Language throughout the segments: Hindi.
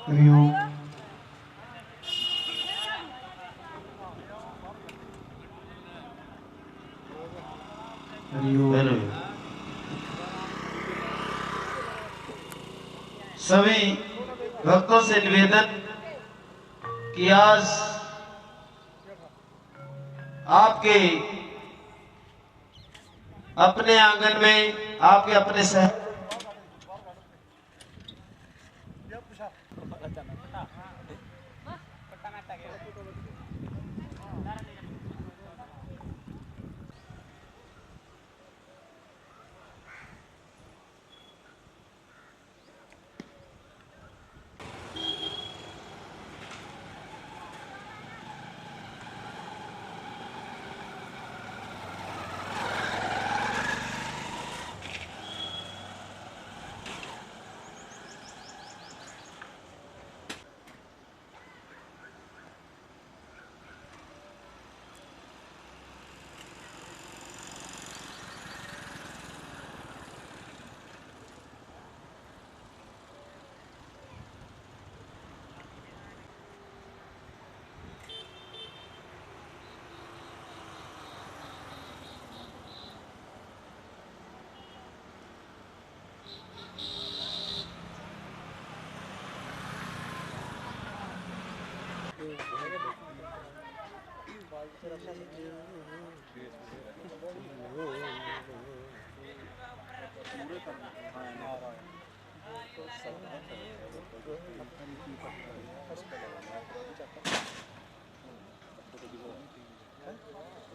हरिओम। हरिओम। सभी भक्तों से निवेदन कि आज आपके अपने आंगन में, आपके अपने शहर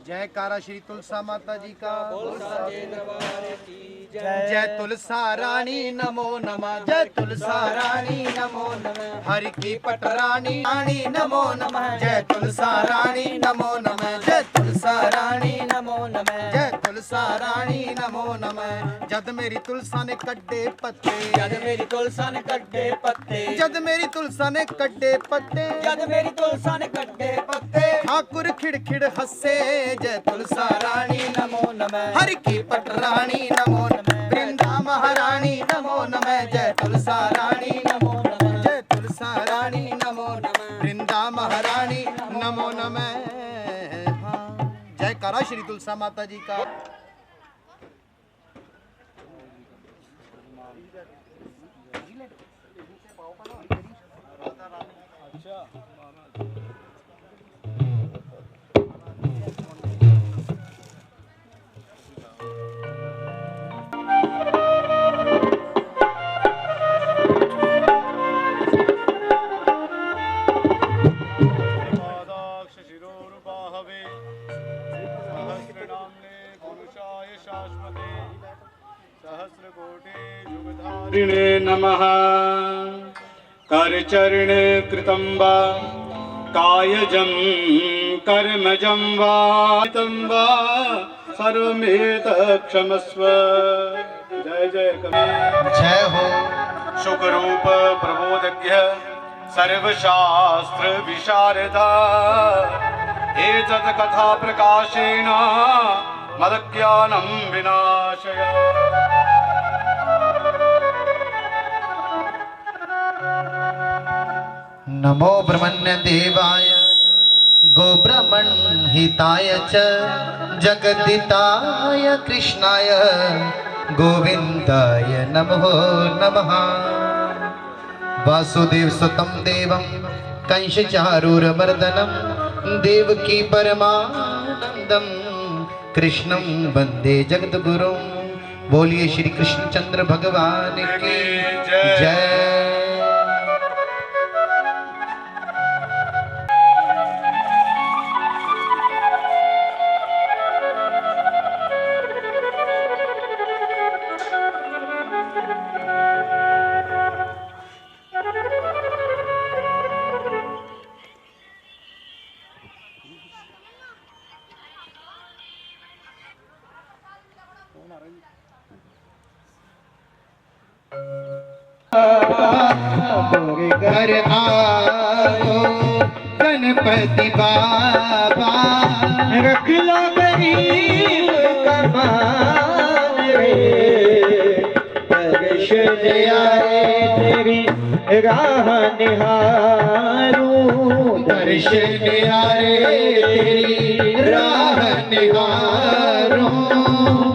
जयकारा श्री तुलसा माता जी का। जय तुलसा रानी नमो नमः। जय तुलसा रानी नमो नमः। हरि की पटरानी रानी नमो नमः। जय तुलसा रानी नमो नमः। जय तुलसा रानी नमो नमः। जय तुलसा रानी नमो नमः। जद मेरी तुलसा ने कड्डे पत्ते, जद मेरी तुलसा ने कड्डे पत्ते, जद मेरी तुलसा ने कड्डे पत्ते, जद मेरी तुलसा ने कड्डे पत्ते, ठाकुर खिड़खिड़ हंसे। जय तुलसा रानी नमो नमः। हरि की पटरानी नमो नमः। वृंदा महारानी नमो नमः। जय तुलसा रानी नमो नमः। जय तुलसा रानी नमो नमः। वृंदा महारानी नमो नमः। जयकारा श्री तुलसा माता जी का। नमः। करचरणे कृतं वा कायजं कर्मजं वा सर्वमेतत् क्षमस्व। जय जय जय हो। सुखरूप प्रबोधज्ञ सर्वशास्त्र विशारदा एतत् कथा प्रकाशेन मदज्ञानं विनाशय। नमो ब्रह्मण्य देवाय गोब्रह्मण हिताय च जगदिताय कृष्णाय गोविंदाय नमो नमः। वासुदेव सुतं देवं कंसचारूरमर्दनं देवकी परमानंदं कृष्णं वंदे जगद्गुरुं। बोलिए श्री कृष्णचंद्र भगवान की जय। घर आओ गणपति बाबा रख लो गरीब का मान रे। दर्श दिया रे तेरी राह निहारूं, दर्श दिया रे तेरी राह निहारूं,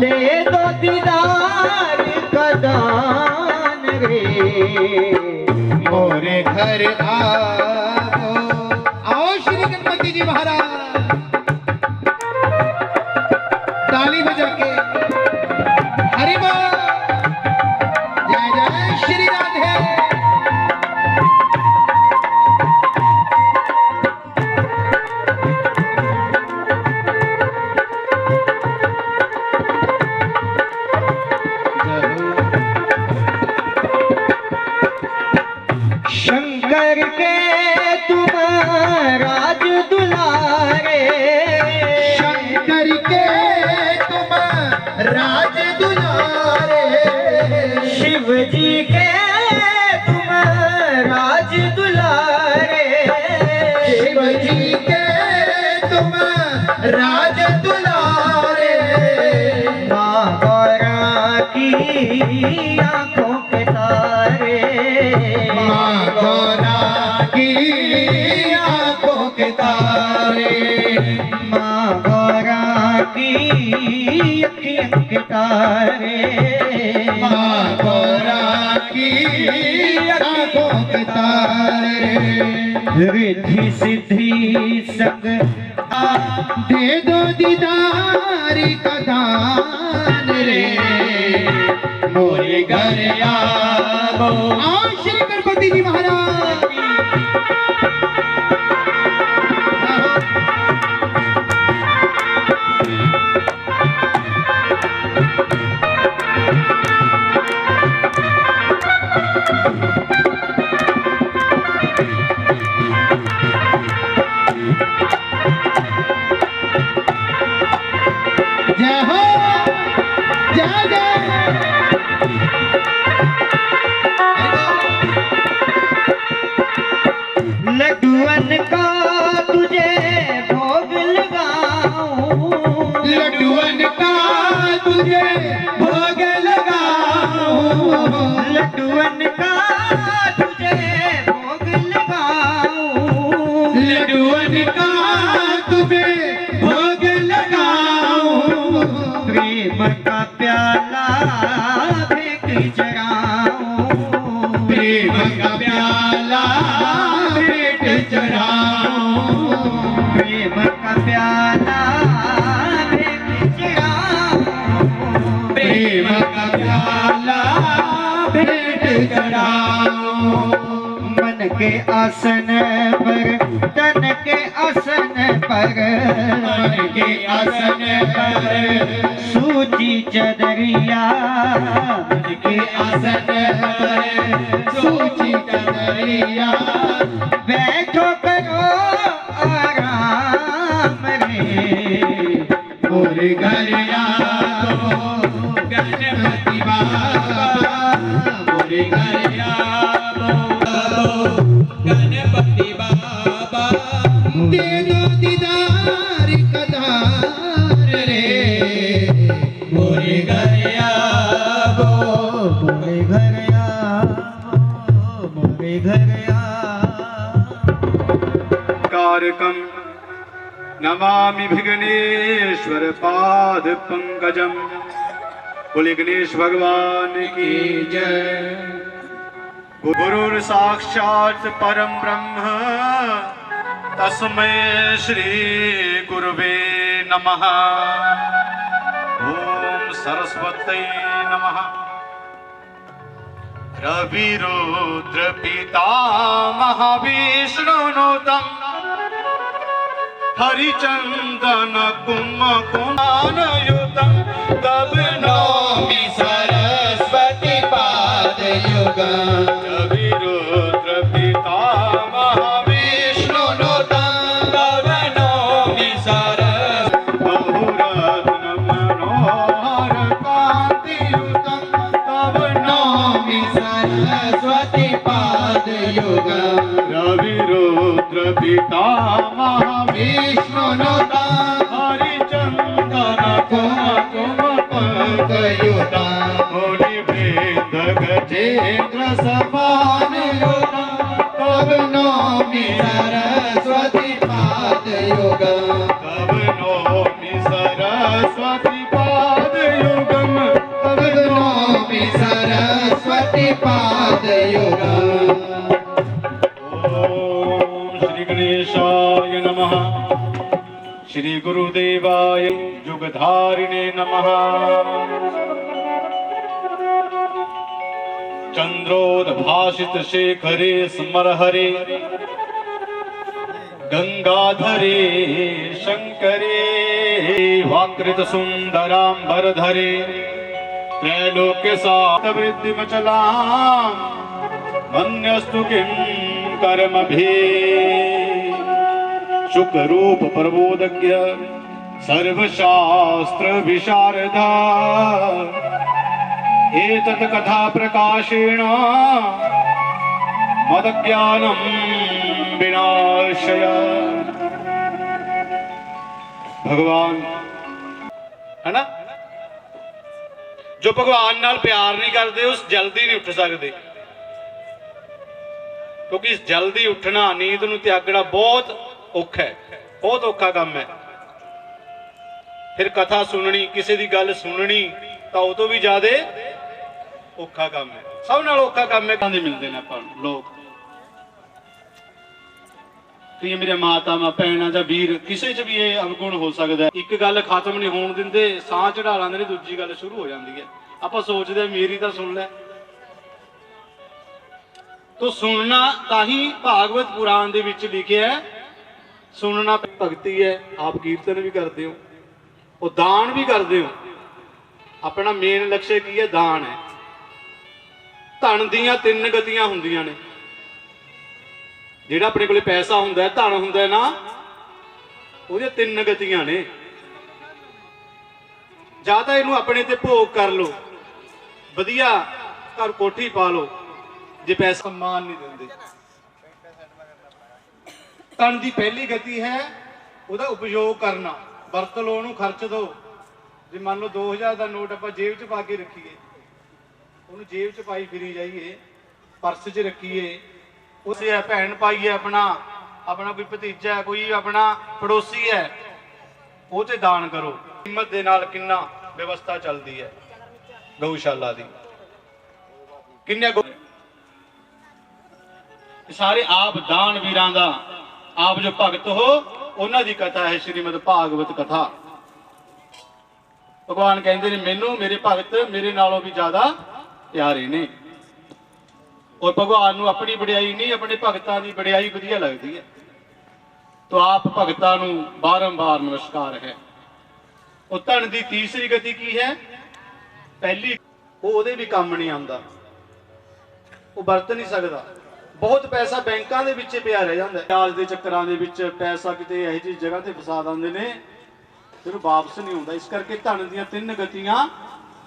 दे दो दीदार का दान रे मोरे घर आओ। आओ श्री गणपति जी महाराज, ताली बजा के हरि बोल, जय जय श्री राधे। शंकर के तुम राज दुलारे, शंकर के तुम राज दुलारे, शिव जी के तुम राज दुलारे, शिव जी के तुम राज दुलारे, माँ गौरा की आंखों के तारे, माँ गौरा की आंखों के तारे, माँ गौरा की अखियों के तारे, माँ गौरा की आंखों के तारे, रिद्धि सिद्धि संग दे दो दीदार का दान रे मोरे घर आओ। आओ श्री गणपति जी महाराज। जय हो, जय जय। लड्डुअन का तुझे भोग लगाऊं, लड्डुअन का तुझे भोग लगाऊं, लड्डुअन का तुझे भोग लगाऊं, लड्डुअन का तुझे भोग लगाऊं, प्रेम का प्याला भेंट चढ़ाऊं, प्रेम का प्याला भेंट चढ़ाऊं, प्रेम का प्याला भेंट चढ़ाऊं, प्रेम का प्याला भेंट चढ़ाऊं, मन के आसन पर तन के आसन पर, मन के आसन पर सूची चदरिया, मन के आसन पर सूची चदरिया, बैठो करो आराम रे मोरे घर आओ गणपति बाबा, मोरे घर आओ गणपति बाबा, दे दो दीदार का दान रे मोरे घर आओ, मोरे घर आओ, मोरे घर आओ। कारकम नमामि विघ्नेश्वर पाद पंकजम। बोले गणेश भगवान की जय। गुरुर साक्षात परम ब्रह्म तस्मै श्री गुरुवे नमः। ओम सरस्वती नमः। रवि रुद्र पितामह विष्णुनुतम हरिचंदन कुमकुमानयुतम तब नौमि सरस्वती पाद युगम। रवि रुद्र पितामह विष्णुनुतम तब नौमि सरस्वती बहुरत्न मनोहर कांतियुतम तब नौमि सरस्वती पाद युगम। रवि रुद्र पितामह विष्णुनुतम हरिचंदन कुमकुम पंकयुतम। मुनि गजेंद्र समान युगम तब नौमि सरस्वती पाद युगम तब नौमि सरस्वती पाद युगम तब नौमि सरस्वती पाद युगम। ओम श्री गणेशाय नमः। श्री गुरुदेवाय युगधारिणे नमः। चंद्रोद्भासित शेखरे स्मरहरे गंगाधरे शंकरे वाकृत सुंदरांबरधरे त्रैलोक्य सातवृद्धिमचला मन्यस्तु किं कर्मभि शुकरूप प्रबोधज्ञ सर्वशास्त्र विशारदा एतत् कथा प्रकाशेण मदज्ञानं विनाशय। भगवान है ना, जो भगवान नाल प्यार नहीं करते उस जल्दी नहीं उठ सकते, क्योंकि जल्दी उठना नींद नूं त्यागना बहुत औखा है, बहुत औखा काम है। फिर कथा सुननी, किसी की गल सुननी तो उस तो भी ज्यादा औखा काम है। सब नाल औखा काम है। मिलते हैं अपन लोग, कि मेरे माता भैन या वीर किसी च भी ये अवगुण हो सकता है। एक गल खत्म नहीं होने देंगे, साह चढ़ा लेंगे, दूजी गल शुरू हो जाती है। आप सोचते मेरी तो सुन लै, तो सुनना ताही भागवत पुराण दे विच लिखिया है, सुनना भगती है। आप कीर्तन भी करते हो, वो दान भी करते हो। अपना मेन लक्ष्य की है, दान है। धन दियां तीन गतियां हुंदियां ने। जिहड़ा अपने कोल पैसा हुंदा है, धन हुंदा है ना, उहदे तीन गतियां ने। ज्यादा इनू अपने ते भोग कर लो, वधिया घर कोठी पा लो, जे पैसा सम्मान नहीं देंदे। धन की पहली गति है उहदा उपयोग करना, वरत लो, उहनूं खर्च दो। जे मान लो 2000 का नोट आप जेब च पा के रखीए, उन्होंने जेब च पाई फिरी जाइए, परस च रखीए, उसे है भैन पाई है, अपना अपना कोई भतीजा है, कोई अपना पड़ोसी है, वो ते दान करो। हिम्मत दे नाल किन्ना व्यवस्था चलती है गौशाला दी, किन्ने सारे आप दान वीरां दा, आप जो भगत हो उन्हां दी कथा है श्रीमद भागवत कथा। भगवान कहते हैं मैनू मेरे भगत मेरे नालों भी ज्यादा प्यारे ने। और भगवान नू अपनी वडियाई नहीं, अपने भगतां दी वडियाई वधिया लगती है। तो आप भगतां नू बारंबार नमस्कार है। और धन की तीसरी गति की है, पहली वो उहदे भी काम नहीं आंदा, वो वरत नहीं सकता। बहुत पैसा बैंकों के विच पिया रह जाता है, ब्याज के चक्करां दे विच पैसा किते इहो जी जगह ते फसा दिंदे ने, फिर वापस नहीं आता। इस करके धन दीयां तीन गतियां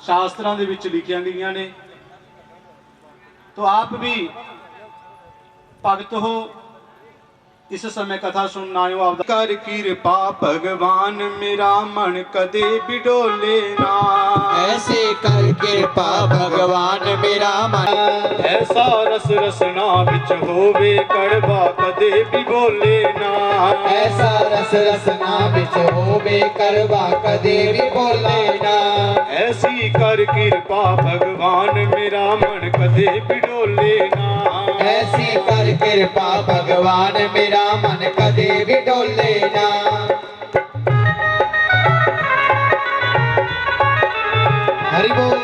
शास्त्रां दे विच लिखियां गईयां ने। तो आप भी भगत हो, इस समय कथा सुनना आयो। आप कर कृपा भगवान मेरा मन कदे बिडोले ना, ऐसे कर कृपा भगवान मेरा मन, ऐसा रस रसना विच होवे कड़वा कदे भी बोले ना, ऐसा रस रसना विच होवे कड़वा कदे भी बोले ना। ऐसी कर कृपा भगवान मेरा मन कदे बिडोले ना, ऐसी कर कृपा भगवान मेरा मन कदे भी डोले ना। हरि बोल।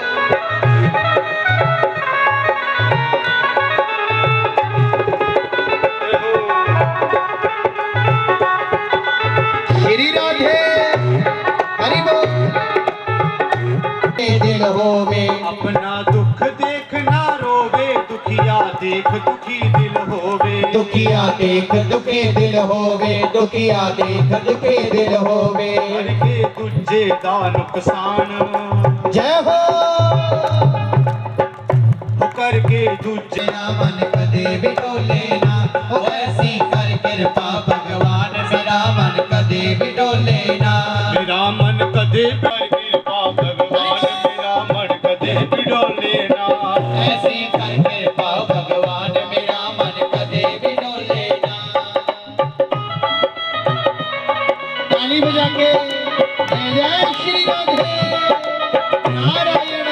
श्री राधे हरि बोल। दिल होवे अपना दुख देखना रोवे, दुखिया देख दुखी दिल होवे, दुखिया देख दुखी दिल होवे, दुखिया देख दुखी दिल होवे। करके तुझे दा नुकसान, जय हो करके तुझे मेरा मन कदे भी डोले ना। ओ ऐसी कर कृपा भगवान मेरा मन कदे भी डोले ना। मेरा मन कदे कर कृपा भगवान मेरा मन कदे बिडोले ना। ताली बजा के जय जय श्री राधे नारायण।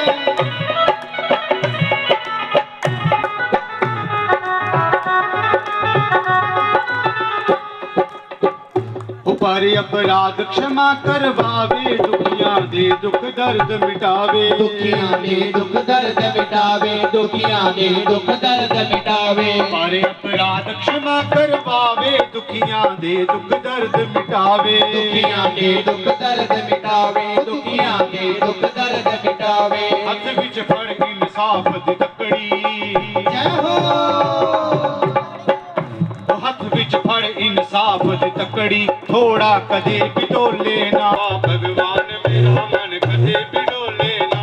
पर अपराध क्षमा करवावे, दुखियां दे दुख दर्द मिटावे, दुखियां दे दुख दर्द मिटावे, दुखियां दे दुख दर्द मिटावे। पर अपराध क्षमा करवावे, दुखियां दे दुख दर्द मिटावे, दुखियां दे दुख दर्द मिटावे, दुखियां दे दुख दर्द मिटावे। हथ विच फड़ इंसाफ दी तकड़ी, जय हो। हथ विच फड़ इंसाफ दी तकड़ी, थोड़ा कदे भी डोले ना, भगवान मेरा मन कदे भी डोले ना।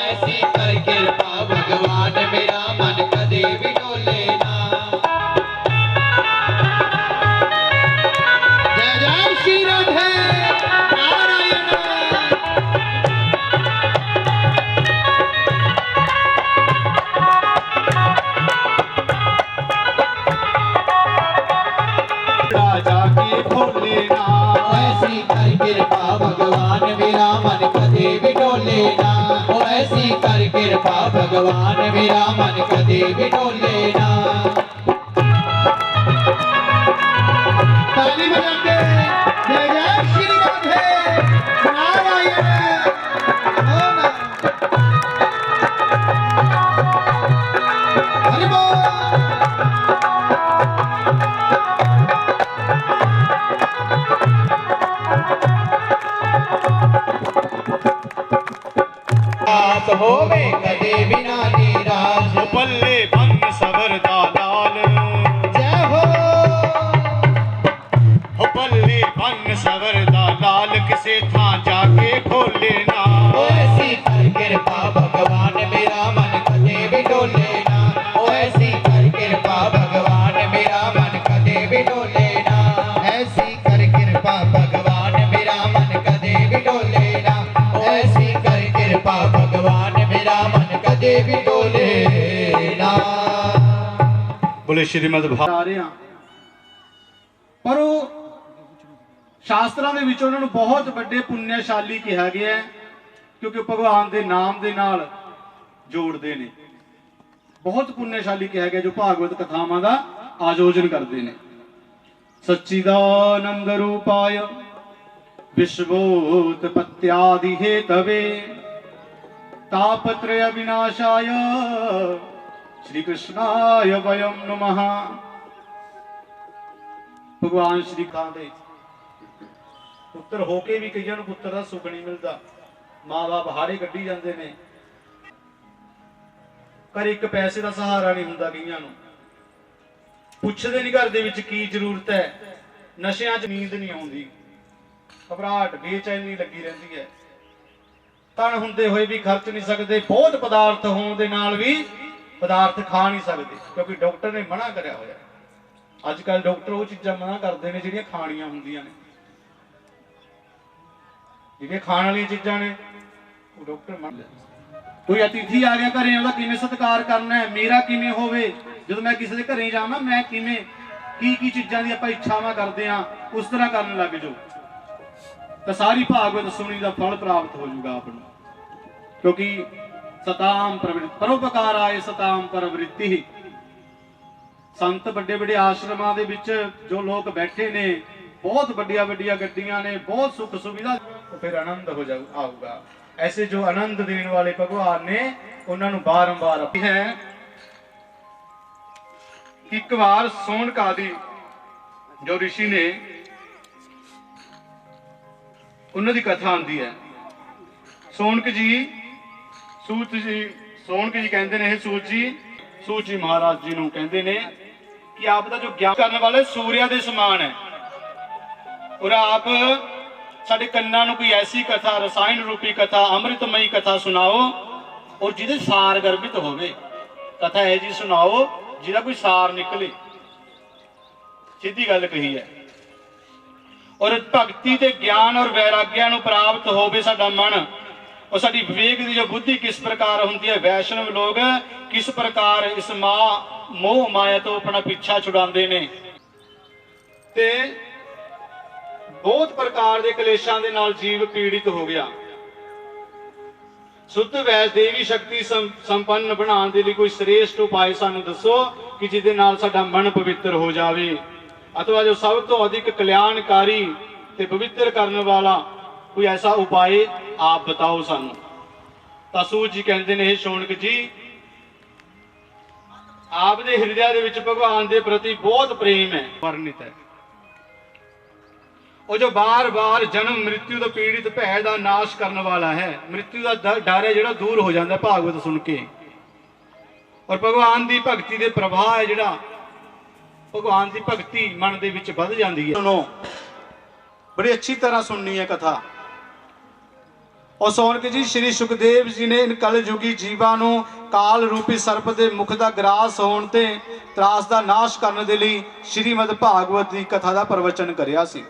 ऐसी कर कृपा भगवान मेरा मन कदे भी डोले ना। जय जय श्री राधे नारायण। राजा के भोले ना, ऐसी कर कृपा भगवान मेरा मन कदे भी डोले ना। ओ ऐसी कर कृपा भगवान मेरा मन कदे भी डोले ना। ताली बजा के जय जय श्री राधे नारायण। ओ ना। हरि बोल। आस होवे कदे बिना निराश, बल्ले बन सवरदा लाल, जय हो। बल्ले बन सवरदा लाल, किसे था जाके भोले ना। ओ ऐसी कर कृपा भगवान मेरा मन कदे भी डोले ना। ओ ऐसी कर कृपा भगवान मेरा मन कदे भी डोले ना। ऐसी कर कृपा भगवान मेरा मन कदे भी डोले ना। ओ ऐसी कर कृपा भगवान मेरा मन कदे भी डोले ना। बोले श्रीमद भागवत ਆ ਰਹੇ ਹਾਂ, ਪਰ ਉਹ ਸ਼ਾਸਤਰਾਂ ਦੇ ਵਿੱਚ ਉਹਨਾਂ ਨੂੰ ਬਹੁਤ ਵੱਡੇ ਪੁੰਨਿਆਸ਼ਾਲੀ ਕਿਹਾ ਗਿਆ ਹੈ, ਕਿਉਂਕਿ ਭਗਵਾਨ ਦੇ ਨਾਮ ਦੇ ਨਾਲ ਜੋੜਦੇ ਨੇ। ਬਹੁਤ ਪੁੰਨਿਆਸ਼ਾਲੀ ਕਿਹਾ ਗਿਆ ਜੋ ਭਾਗਵਤ ਕਥਾਵਾਂ ਦਾ ਆਯੋਜਨ ਕਰਦੇ ਨੇ। ਸच्चिदानंद रूपाय विश्वोत्पत्त्यादि हेतवे तापत्रय विनाशाय श्री कृष्णाय वयम नमः। भगवान श्री खां दे पुत्र होके भी कईयां नूं पुत्र दा सुख नहीं मिलता, मां बाप हाड़े कड्ढी जांदे ने, पर एक पैसे का सहारा नहीं हुंदा। कईयां नूं पुछदे नहीं घर दे विच की जरूरत है, नशियां च नींद नहीं आउंदी, घबराहट बेचैनी लगी रहती है, तन हुंदे होए भी खर्च नहीं सकते, बहुत पदार्थ होने दे नाल भी पदार्थ खा नहीं सकते, क्योंकि डॉक्टर ने मना करया होया। अजकल डॉक्टर वो चीज़ां मना करते हैं जिहड़ियां खाणियां हुंदियां ने, जिहड़ियां खाण वालियां चीज़ां ने वो डॉक्टर मना। कोई अतिथि आ गया घरे, ਉਹਦਾ किवें सत्कार करना है, मेरा किवें होवे, जदों मैं किसी के घरे जावां मैं किवें की चीज़ां दी आपां इच्छावां करदे हां उस तरह करन लग जाओ, तो सारी भागवत सुनी का फल प्राप्त हो जाऊगा आपको। क्योंकि सताम प्रवृत्ति परोपकाराय सताम प्रवृत्ति। संत बड़े बड़े आश्रमां दे विच जो लोग बैठे ने, बहुत बड़िया बड़िया गड्डियां ने, बहुत सुख सुविधा, तो फिर आनंद हो जाऊ आऊगा। ऐसे जो आनंद देने वाले भगवान ने उन्होंने बारंबार है। एक बार सोनक आदि जो ऋषि ने उन्होंने कथा आती है। सोनक जी सूत जी कहते हैं, सूत जी महाराज जी नूं कहते हैं कि आप दा जो ज्ञान करने वाले सूर्या दे समान है, और आप साडे कन्नां नूं कोई ऐसी कथा, रसायन रूपी कथा, अमृतमयी कथा सुनाओ और जिहदे सार गर्भित होवे। कथा है जी सुनाओ जिहदा कोई सार निकले। सीधी गल कही है। और भगती ते ज्ञान और वैराग्या नूं प्राप्त होवे साडा मन, और साडी विवेक दी जो बुद्धि किस प्रकार हुंदी है, वैष्णव लोग किस प्रकार इस मोह माया तो अपना पीछा छुड़ाते ने। ते ਬਹੁਤ ਪ੍ਰਕਾਰ ਦੇ ਕਲੇਸ਼ਾਂ ਦੇ ਨਾਲ ਜੀਵ ਪੀੜਿਤ ਹੋ ਗਿਆ। ਸੁੱਧ ਵੈਦ ਦੇਵੀ ਸ਼ਕਤੀ ਸੰਪੰਨ ਬਣਾਉਣ ਦੇ ਲਈ ਕੋਈ ਸ੍ਰੇਸ਼ਟ ਉਪਾਅ ਸਾਨੂੰ ਦੱਸੋ ਕਿ ਜਿਹਦੇ ਨਾਲ ਸਾਡਾ ਮਨ ਪਵਿੱਤਰ ਹੋ ਜਾਵੇ, ਅਥਵਾ ਜੋ ਸਭ ਤੋਂ ਅਧਿਕ ਕਲਿਆਣਕਾਰੀ ਤੇ ਪਵਿੱਤਰ ਕਰਨ ਵਾਲਾ ਕੋਈ ਐਸਾ ਉਪਾਅ ਆਪ ਬਤਾਓ ਸਾਨੂੰ। ਤਾਂ ਸੂਤ ਜੀ ਕਹਿੰਦੇ ਨੇ, ਇਹ ਸ਼ੌਨਕ ਜੀ, ਆਪ ਦੇ ਹਿਰਦਿਆਂ ਦੇ ਵਿੱਚ ਭਗਵਾਨ ਦੇ ਪ੍ਰਤੀ ਬਹੁਤ ਪ੍ਰੇਮ ਹੈ, ਵਰਣਿਤ ਹੈ। ਉਹ ਜੋ ਬਾਰ-ਬਾਰ ਜਨਮ ਮ੍ਰਿਤਿੂ ਤੋਂ ਪੀੜਿਤ ਭੈ ਦਾ ਨਾਸ਼ ਕਰਨ ਵਾਲਾ ਹੈ, ਮ੍ਰਿਤਿੂ ਦਾ ਡਰ ਹੈ ਜਿਹੜਾ ਦੂਰ ਹੋ ਜਾਂਦਾ ਭਾਗਵਤ ਸੁਣ ਕੇ। ਔਰ ਭਗਵਾਨ ਦੀ ਭਗਤੀ ਦੇ ਪ੍ਰਭਾਵ ਹੈ ਜਿਹੜਾ, ਭਗਵਾਨ ਦੀ ਭਗਤੀ ਮਨ ਦੇ ਵਿੱਚ ਵੱਧ ਜਾਂਦੀ ਹੈ। ਸੁਣੋ, ਬੜੀ ਅੱਛੀ ਤਰ੍ਹਾਂ ਸੁਣਨੀ ਹੈ ਕਥਾ। और सौनक जी, श्री सुखदेव जी ने इन कलयुगी जीवां नूं काल रूपी सर्प के मुख का ग्रास होने ते त्रास का नाश करने के लिए श्रीमद भागवत की कथा का प्रवचन करिया सी।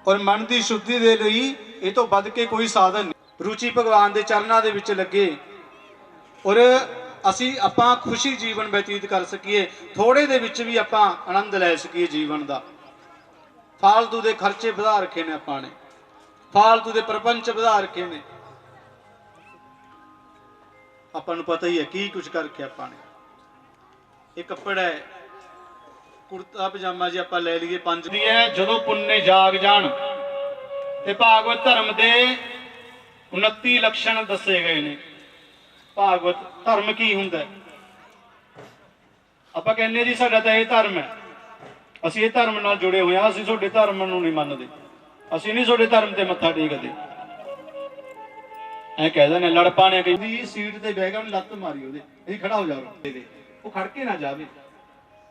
और मन की शुद्धि के लिए ये तो वध के कोई साधन नहीं। रुचि भगवान के चरणों के विच लगे और असी आपां खुशी जीवन व्यतीत कर सकीए, थोड़े दे विच भी आपां आनंद लै सकीए जीवन का। फालतू के खर्चे वधा रखे ने आपां ने, फालतू के प्रपंच वधा रखे ने, आपां नूं पता ही है की कुछ करके आपां ने। ये कपड़ा है, कुर्ता पजामा जी आपां ले लीए पंज दी है। जदों पुन्ने जाग जाण ते भागवत धर्म दे 29 लक्षण दसे गए ने। भागवत धर्म की हुंदा है? आपां कहने जी साडा तां इह धर्म है, असीं इह धर्म नाल जुड़े होए हां, असीं तुहाडे धर्म नूं नहीं मनदे, ਅਸੀਂ ਨਹੀਂ ਤੁਹਾਡੇ ਧਰਮ ਤੇ ਮੱਥਾ ਟੇਕਦੇ। ਐ ਕਹਿੰਦੇ ਨੇ ਲੜ ਪਾਣੇ ਕਹਿੰਦੀ ਸੀਟ ਤੇ ਬਹਿ ਗਿਆ, ਉਹਨੇ ਲੱਤ ਮਾਰੀ ਉਹਦੇ, ਇਹ ਖੜਾ ਹੋ ਜਾਓ, ਉਹ ਖੜ ਕੇ ਨਾ ਜਾਵੇ।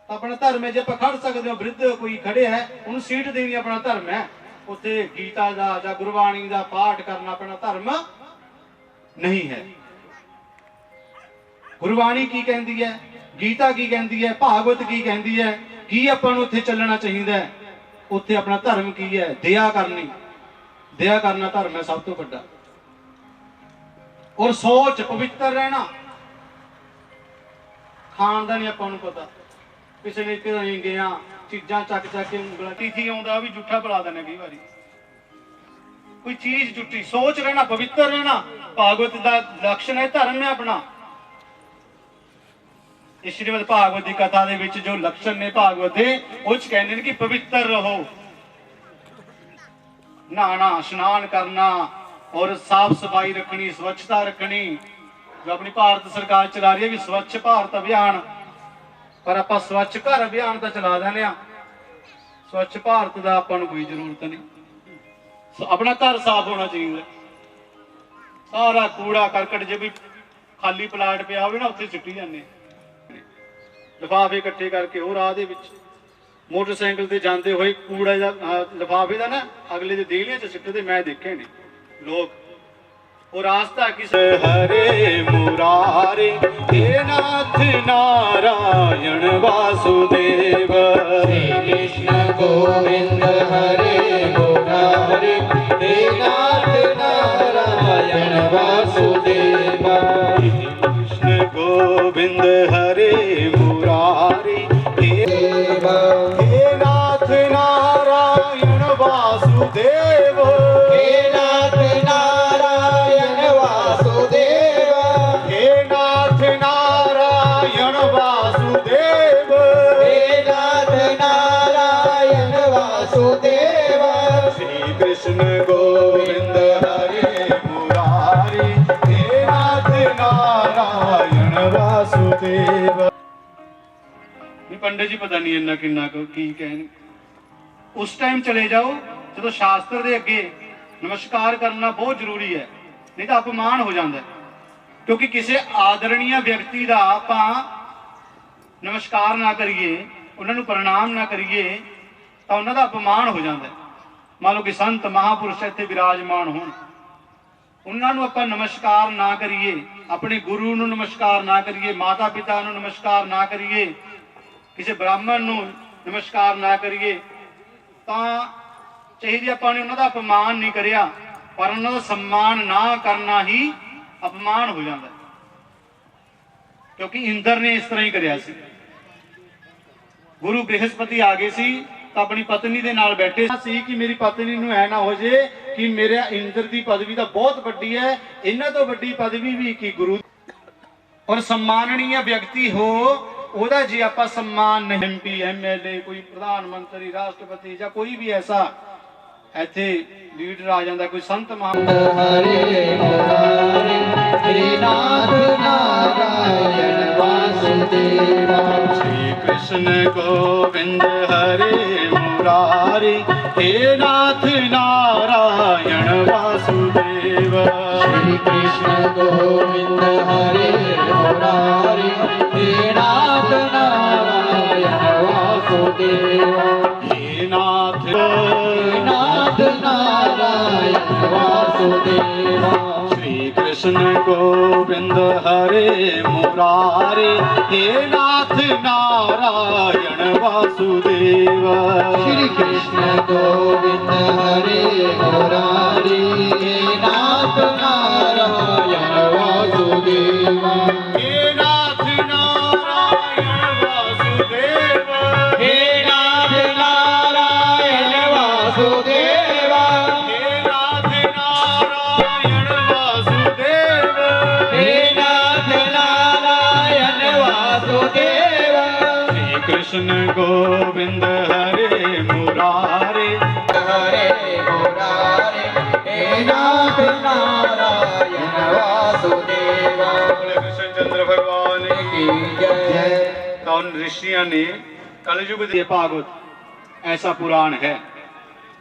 ਆਪਣਾ ਧਰਮ ਹੈ, ਜੇ ਆਪਾਂ ਖੜ ਸਕਦੇ ਹੋ, ਵਿਰੁੱਧ ਕੋਈ ਖੜੇ ਹੈ ਉਹਨੂੰ ਸੀਟ ਦੇਣੀ ਆਪਣਾ ਧਰਮ ਹੈ। ਉੱਥੇ ਗੀਤਾ ਦਾ ਜਾਂ ਗੁਰਬਾਣੀ ਦਾ ਪਾਠ ਕਰਨਾ ਆਪਣਾ ਧਰਮ ਨਹੀਂ ਹੈ। ਗੁਰਬਾਣੀ ਕੀ ਕਹਿੰਦੀ ਹੈ, ਗੀਤਾ ਕੀ ਕਹਿੰਦੀ ਹੈ, ਭਾਗਵਤ ਕੀ ਕਹਿੰਦੀ ਹੈ, ਕੀ ਆਪਾਂ ਨੂੰ ਉੱਥੇ ਚੱਲਣਾ ਚਾਹੀਦਾ ਹੈ। उत्थे अपना धर्म की है, दया करनी, दया करना धर्म है सब तो बड़ा। और सोच पवित्र रहना। खान का नहीं आपां नूं पता, किसी ने कहीं गया चीज़ां चक चक के उंगलां तिथि आउंदा भी जूठा पिला देना कई बारी, कोई चीज जुटी। सोच रहना, पवित्र रहना, भागवत का लक्षण है, धर्म है अपना। इस श्रीमद भागवत की कथा दे विच जो लक्षण ने भागवत दे, उस कहते हैं कि पवित्र रहो, नहाना स्नान करना और साफ सफाई रखनी, स्वच्छता रखनी। जो अपनी भारत सरकार चला रही है भी स्वच्छ भारत अभियान, पर आप स्वच्छ घर अभियान तो चला देने, स्वच्छ भारत का आपां नूं कोई जरूरत नहीं। अपना घर साफ होना चाहिए, सारा कूड़ा करकट जो भी खाली प्लाट पिया हो ना उत्थे सुट्टी जाने, लिफाफे इकट्ठे करके। और राह दे विच मोटरसाइकिल ते जाते हुए कूड़ा लिफाफे का ना अगले दे देलियां च सिੱਟਦੇ मैं देखे ने लोग। और रास्ता किस हरे मुरारे हे नाथ नारायण वासुदेव, श्री कृष्ण गोविंद हरे मुरारे हे नाथ नारायण वासुदेव, कृष्ण गोविंद हरे हे नाथ नारायण वासुदेव, हे नाथ नारायण वासुदेव, हे नाथ नारायण वासुदेव, हे नाथ नारायण वासुदेव, श्री कृष्ण गोविंद हरे मुरारी, हे नाथ नारायण वासुदेव। पंडित जी पता नहीं इन्ना किन्ना की कहन। उस टाइम चले जाओ जो शास्त्र के अगे नमस्कार करना बहुत जरूरी है, नहीं तो अपमान हो जाता है। क्योंकि किसी आदरणीय व्यक्ति का आपां नमस्कार ना करिए, उन्होंने प्रणाम ना करिए तो उन्होंने अपमान हो जाता है। मान लो कि संत महापुरुष इत्थे विराजमान होण, उन्होंने आपां नमस्कार ना करिए, अपने गुरु नूं नमस्कार ना करिए, माता पिता नूं नमस्कार ना करिए, किसी ब्राह्मण नूं नमस्कार ना करिए, तां चाहिए आपां ने उन्हां दा अपमान नहीं करिया, पर उन्हां दा सम्मान ना करना ही अपमान हो जाता है। क्योंकि इंद्र ने इस तरह ही करिया सी। गुरु बृहस्पति आ गए सी ਤਾਂ ਆਪਣੀ ਪਤਨੀ ਦੇ ਨਾਲ ਬੈਠੇ ਸੀ ਕਿ ਮੇਰੀ ਪਤਨੀ ਨੂੰ ਐ ਨਾ ਹੋ ਜੇ ਕਿ ਮੇਰਾ ਇੰਦਰ ਦੀ ਪਦਵੀ ਤਾਂ ਬਹੁਤ ਵੱਡੀ ਹੈ, ਇਹਨਾਂ ਤੋਂ ਵੱਡੀ ਪਦਵੀ ਵੀ ਕੀ ਗੁਰੂ ਔਰ सम्माननीय ਵਿਅਕਤੀ ਹੋ ਉਹਦਾ ਜੇ ਆਪਾਂ सम्मान ਨਹੀਂ MP MLA ਕੋਈ ਪ੍ਰਧਾਨ ਮੰਤਰੀ ਰਾਸ਼ਟਰਪਤੀ ਜਾਂ ਕੋਈ ਵੀ ਐਸਾ ਇੱਥੇ ਲੀਡਰ ਆ ਜਾਂਦਾ ਕੋਈ ਸੰਤ ਮਹਾ हरे मुरारे हे नाथ नारायण वासुदेवा श्री कृष्ण गोविंद हरे मुरारी हे नाथ नारायण वासुदेव श्री कृष्ण गोविंद हरे मुरारे हे नाथ नारायण वासुदेवा हे नाथ नारायण वासुदेवा श्री कृष्ण गोविंद हरे मुरारे हे नाथ नारायण वासुदेव श्री कृष्ण गोविंद हरे मुरारी हे नाथ नारायण वासुदेवा हे नाथ नारायण वासुदेव हे नाथ नारायण वासुदेवा हे नाथ नारायण वासुदेव हे नाथ नारायण वासुदेवा श्री कृष्ण गोविंद हरे मुरारे हरे मुरारे हे नाथ नारायण वासुदेवा कृष्ण चंद्र भगवान की जय ਤਾਂ ਉਨ ऋषियों ने कलयुग ਦੇ ਭਾਗਵਤ ਐਸਾ ਪੁਰਾਣ ਹੈ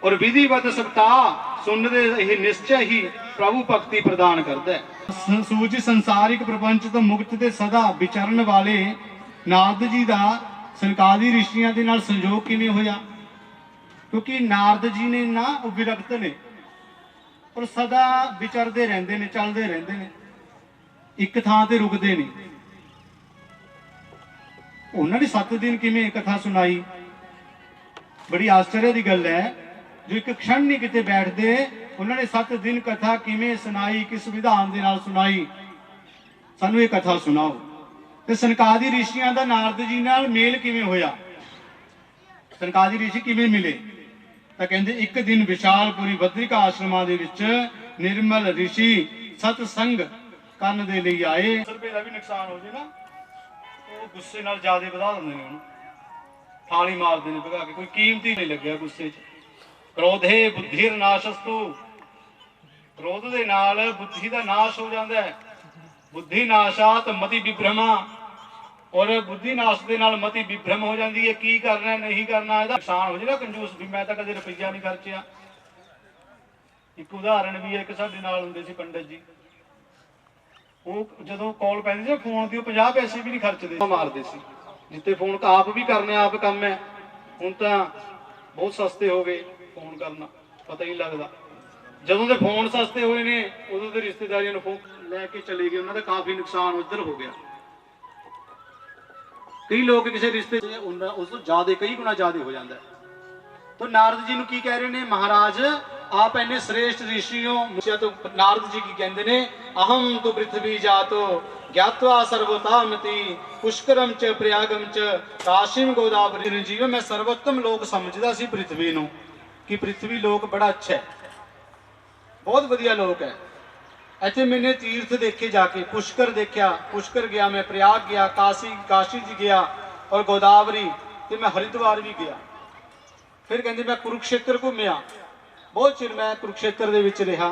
ਔਰ ਵਿਧੀਵਤ ਸਪਤਾਹ ਸੁਣਦੇ ਇਹ ਨਿਸ਼ਚੈ ਹੀ ਪ੍ਰਭੂ ਭਗਤੀ ਪ੍ਰਦਾਨ ਕਰਦਾ ਹੈ। ਸੂਝ ਸੰਸਾਰਿਕ ਪ੍ਰਪੰਚ ਤੋਂ ਮੁਕਤ ਤੇ ਸਦਾ ਵਿਚਰਨ ਵਾਲੇ ਨਾਰਦ ਜੀ ਦਾ ਸੰਕਾਦੀ ਰਿਸ਼ੀਆਂ ਦੇ ਨਾਲ ਸੰਜੋਗ ਕਿਵੇਂ ਹੋਇਆ? ਕਿਉਂਕਿ ਨਾਰਦ ਜੀ ਨੇ ਨਾ ਉਹ ਵਿਰਕਤ ਨੇ ਔਰ ਸਦਾ ਵਿਚਰਦੇ ਰਹਿੰਦੇ ਨੇ, ਚੱਲਦੇ ਰਹਿੰਦੇ ਨੇ, ਇੱਕ ਥਾਂ ਤੇ ਰੁਕਦੇ ਨਹੀਂ। ਉਹਨਾਂ ਨੇ 7 ਦਿਨ ਕਿਵੇਂ ਕਥਾ ਸੁਣਾਈ? ਬੜੀ ਆਸ਼ਚर्य ਦੀ ਗੱਲ ਹੈ, ਜੋ ਇੱਕ ਖਣ ਨਹੀਂ ਕਿਤੇ ਬੈਠਦੇ, ਉਹਨਾਂ ਨੇ 7 ਦਿਨ ਕਥਾ ਕਿਵੇਂ ਸੁਣਾਈ, ਕਿਸ ਵਿਧਾਨ ਦੇ ਨਾਲ ਸੁਣਾਈ? ਸਾਨੂੰ ਇਹ ਕਥਾ ਸੁਣਾਓ। ਤੇ ਸਨਕਾਦੀ ਰਿਸ਼ੀਆਂ ਦਾ ਨਾਰਦ ਜੀ ਨਾਲ ਮੇਲ ਕਿਵੇਂ ਹੋਇਆ? ਸਨਕਾਦੀ ਰਿਸ਼ੀ ਕਿਵੇਂ ਮਿਲੇ? ਤਾਂ ਕਹਿੰਦੇ ਇੱਕ ਦਿਨ ਵਿਸ਼ਾਲਪੁਰੀ ਬਦਰਿਕਾ ਆਸ਼ਰਮਾਂ ਦੇ ਵਿੱਚ ਨਿਰਮਲ ਰਿਸ਼ੀ ਸਤਸੰਗ ਕਰਨ ਦੇ ਲਈ ਆਏ। ਰੁਪਏ ਦਾ ਵੀ ਨੁਕਸਾਨ ਹੋ ਜੇ ਨਾ, ਉਹ ਗੁੱਸੇ ਨਾਲ ਜ਼ਿਆਦਾ ਵਧਾ ਦਿੰਦੇ ਨੇ, ਉਹਨੂੰ ਥਾਲੀ ਮਾਰਦੇ ਨੇ ਭਗਾ ਕੇ। ਕੋਈ ਕੀਮਤੀ ਨਹੀਂ ਲੱਗਿਆ ਗੁੱਸੇ 'ਚ। ਕ੍ਰੋਧੇ ਬੁੱਧਿਰ ਨਾਸ਼ਸਤੂ, ਕ੍ਰੋਧ ਦੇ ਨਾਲ ਬੁੱਧੀ ਦਾ ਨਾਸ਼ ਹੋ ਜਾਂਦਾ ਹੈ। ਬੁੱਧੀ ਨਾਸ਼ਾਤ ਮਤੀ ਵਿਭ੍ਰਮਾ, ਔਰ ਬੁੱਧੀ ਨਾਸ਼ ਦੇ ਨਾਲ ਮਤੀ ਵਿਭ੍ਰਮ ਹੋ ਜਾਂਦੀ ਹੈ। ਕੀ ਕਰਨਾ ਨਹੀਂ ਕਰਨਾ, ਇਹਦਾ ਨੁਕਸਾਨ ਹੋ ਜਾਏਗਾ। ਕੰਜੂਸ ਵੀ ਮੈਂ ਤਾਂ ਕਦੇ ਰੁਪਈਆ ਨਹੀਂ ਖਰਚਿਆ। ਇੱਕ ਉਦਾਹਰਣ ਵੀ ਹੈ, ਇੱਕ ਸਾਡੇ ਨਾਲ ਹੁੰਦੇ ਸੀ ਪੰਡਤ ਜੀ, ਉਹ ਜਦੋਂ ਕਾਲ ਪੈਂਦੀ ਸੀ ਫੋਨ ਦੀ, ਉਹ 50 ਪੈਸੇ ਵੀ ਨਹੀਂ ਖਰਚਦੇ, ਮਾਰਦੇ ਸੀ। ਜਿੱਤੇ ਫੋਨ ਆਪ ਵੀ ਕਰਨੇ ਆਪ ਕੰਮ ਹੈ। ਹੁਣ ਤਾਂ ਬਹੁਤ ਸਸਤੇ ਹੋ ਗਏ ਫੋਨ ਕਰਨਾ, ਪਤਾ ਹੀ ਨਹੀਂ ਲੱਗਦਾ। ਜਦੋਂ ਦੇ ਫੋਨ ਸਸਤੇ ਹੋਏ ਨੇ ਉਦੋਂ ਦੇ ਰਿਸ਼ਤੇਦਾਰੀਆਂ ਨੂੰ ਫੋਨ ਲੈ ਕੇ ਚਲੇ ਗਏ, ਉਹਨਾਂ ਦਾ ਕਾਫੀ ਨੁਕਸਾਨ ਉੱਧਰ ਹੋ ਗਿਆ। ਕਈ ਲੋਕ ਕਿਸੇ ਰਿਸ਼ਤੇ ਉਸ ਤੋਂ ਜ਼ਿਆਦਾ, ਕਈ ਗੁਣਾ ਜ਼ਿਆਦਾ ਹੋ ਜਾਂਦਾ ਹੈ। तो नारद जी की कह रहे ने, महाराज आप इन्ने श्रेष्ठ ऋषि हो। तो नारद जी की कहते ने, अहम तो पृथ्वी जातो ज्ञात्वा सर्वतामति पुष्करम च प्रयागम च काशीम गोदावरी जीव। मैं सर्वोत्तम लोक समझदा सी पृथ्वी नूं कि पृथ्वी लोक बड़ा अच्छा है, बहुत वधिया लोक है। इत्थे मैंने तीर्थ देखे जाके, पुष्कर देखा, पुष्कर गया मैं, प्रयाग गया, काशी जी गया और गोदावरी, ते मैं हरिद्वार भी गया। फिर कहते मैं कुरुक्षेत्र घूमिया, बहुत चिर मैं कुरुक्षेत्र दे विच रहा,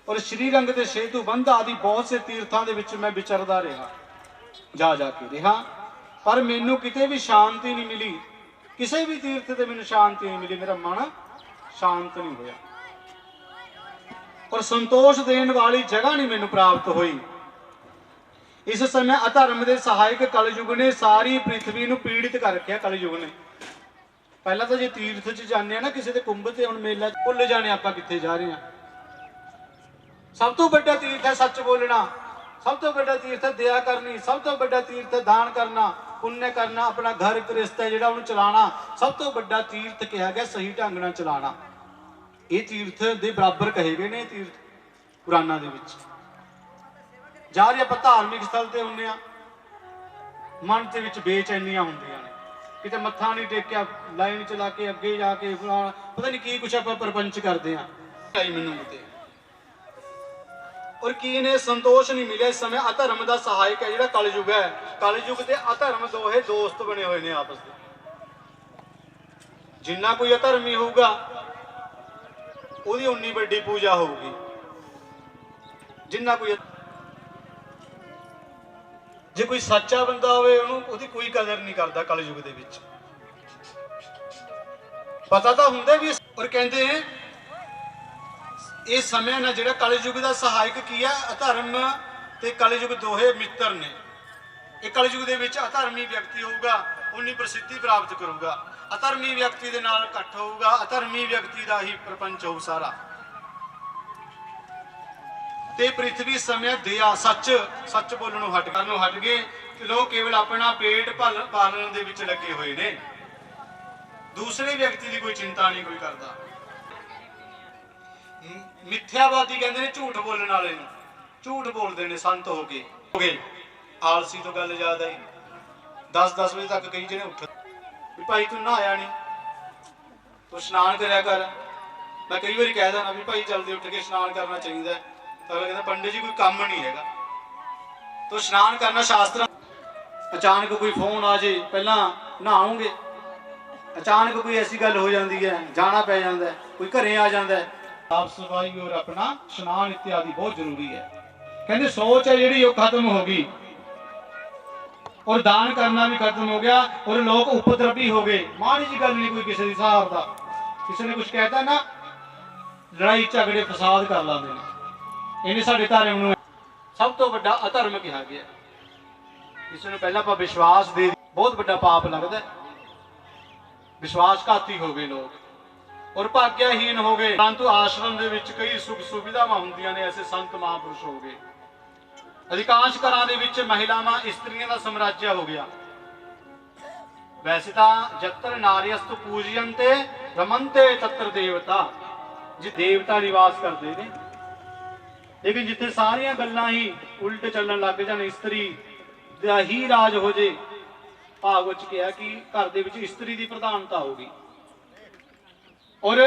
और श्रीरंग के सेतु बंध आदि बहुत से तीर्थों के विच मैं विचरदा रहा, जा के रहा, पर मैनू किते भी शांति नहीं मिली। किसी भी तीर्थ से मैनू शांति नहीं मिली, मेरा मन शांत नहीं होया, और संतोष देने वाली जगह नहीं मैनू प्राप्त हुई। इस समय अधर्म के सहायक कलयुग ने सारी पृथ्वी नू पीड़ित कर रखा। कलयुग ने पहला तो जो तीर्थ च जाने ना, किसी के कुंभ से हम मेला भुल जाने आप कितने जा रहे हैं। सब तो बड़ा तीर्थ है सच बोलना, सब तो बड़ा तीर्थ है दया करनी, सब तो बड़ा तीर्थ है दान करना, पुण्य करना, अपना घर गृहस्थ है जिहड़ा उहनूं चलाना। सब तो बड़ा तीर्थ कहा गया सही ढंग नाल चलाना। ये तीर्थ दे बराबर कहे गए ने तीर्थ पुराणा दे विच। जा रहे आप धार्मिक स्थल ते हुंदे आ, मन दे विच बेचैनियां हुंदियां ने, किते मत्था नहीं टेकिया, लाइन चला के अगे जाके फलाना पता नहीं की कुछ आप प्रपंच करते हैं मैनू किते। और की ने संतोष नहीं मिले इस समय। अधर्म का सहायक है जिहड़ा कलयुग है, कलयुग ते अधर्म दोहे दोस्त बने हुए ने आपस में। जिन्ना कोई अधर्मी होगा ओदी उन्नी बड़ी पूजा होगी, जिन्ना कोई जे कोई सच्चा बंदा होवे ओदी कोई कदर नहीं करता कलयुग दे विच। पता तो हुंदे भी और कहते हैं ये समय ना जिहड़ा कलयुग का सहायक की है, अधर्म ते कलयुग दोहे मित्र ने। ये कलयुग दे विच अधर्मी व्यक्ति होगा उन्नी प्रसिद्धि प्राप्त करूगा, अधर्मी व्यक्ति दे नाल इकट्ठ होगा, अधर्मी व्यक्ति का ही प्रपंच हो सारा। ते पृथ्वी समय दया सच सच बोलणों हट गए, लोग केवल अपना पेट पालन दे विच लगे हुए ने, दूसरे व्यक्ति की कोई चिंता नहीं कोई करता। मिथ्यावादी कहते हैं झूठ बोलने वाले, झूठ बोलते हैं संत हो गए। आलसी तो गल याद आई, 10-10 बजे तक कई जने उठ भी भाई तू नहाया नहीं, तू स्नान करया कर। मैं कई बार कह देना भी भाई जल्दी उठ के स्नान करना चाहिए। तो कहता पंडित जी कोई काम नहीं है तो स्नान करना शास्त्र। अचानक कोई फोन आ जाए, पहला नहाओगे, अचानक कोई ऐसी गल हो जाती है, जाना पै जाता है, कोई घरे आ जाता है। साफ सफाई और अपना स्नान इत्यादि बहुत जरूरी है। कहते सोच है जी खत्म होगी और दान करना भी खत्म हो गया और लोग उपद्रवी हो गए। माड़ी जी गल नहीं कोई किसी हिसाब का, किसी ने कुछ कहता ना लड़ाई झगड़े फसाद कर लाते हैं। इन्हें साढ़े धर्म में सब तो बड़ा अधर्म कहा गया। किसी ने पहला आप विश्वास दे बहुत बड़ा पाप लगता है, विश्वासघाती हो गए लोग और भाग्यहीन हो गए। परंतु आश्रम के विच कई सुख सुविधावां हुंदियां ने, ऐसे संत महापुरुष हो गए। अधिकांश घरां दे विच महिलावां स्त्रियां दा साम्राज्य हो गया। वैसे तो जत्र नार्यस्तु पूजयन्ते रमन्ते तत्र देवता, जी देवता निवास करते हैं। लेकिन जिथे सारिया गल्लां ही उल्ट चलन लग जान, स्त्री दा ही राज हो जे, भागवत च कहा कि घर दे विच स्त्री की प्रधानता होगी। और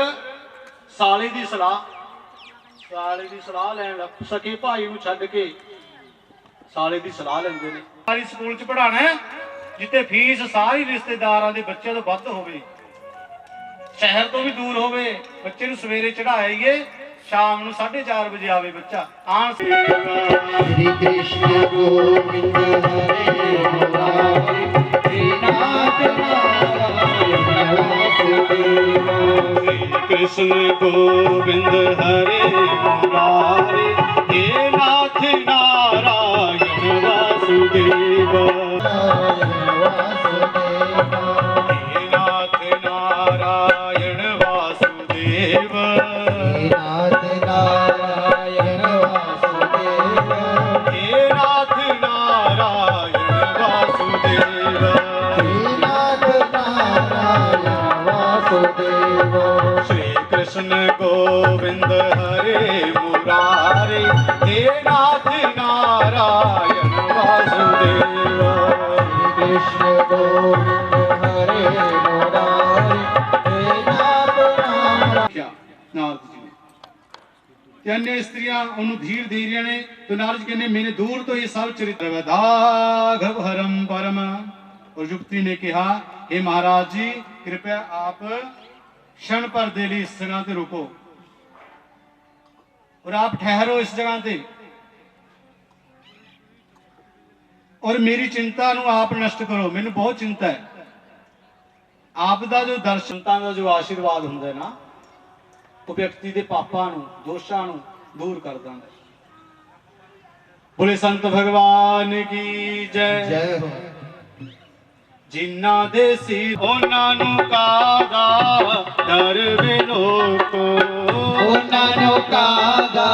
साले की सलाह लैन सके भाई नूं छड्ड के साले की सलाह लेंदे ने। सारी स्कूल च पढ़ाना है जिथे फीस सारी रिश्तेदारां दे बच्चों तो वध होवे, शहर तो भी दूर होवे। बच्चे नूं सवेरे चढ़ाइए, शाम नूं 4:30 बजे आवे बच्चा। श्री कृष्ण गोविंद हरे मुरारी, श्रीनाथ नारायण वासुदेव। कृष्ण गोविंद हरे मुरारी, हे नाथ नारायण वासुदेव। हे नाथ नारायण वासुदेव, हे नाथ नारायण वासुदेव, हे नाथ नारायण वासुदेव, हे नाथ नारायण वासुदेव। श्री कृष्ण गोविंद हरे मुरारी, हे नाथ नारायण वासुदेव। कृष्ण गोविंद हरे मुरारी, हे नाथ नारायण। अन्य स्त्रियां उन्होंने धीर दे रही ने तो नारद कहने मेरे दूर तो ये सब चरित्र दाघव हरम परम। और युक्ति ने कहा हे महाराज जी कृपया आप क्षण पर दे ली इस जगह से रुको और आप ठहरो इस जगह से और मेरी चिंता नू आप नष्ट करो। मैनू बहुत चिंता है। आपका जो दर्शनता का जो आशीर्वाद हुंदा है ना वो व्यक्ति के पापां नू दोषां नू दूर कर देंदा है। बोले संत भगवान की जय। जय हो। जिन्ना दे सिर उन्हां नू कादा डर वे लोको, उन्हां नू कादा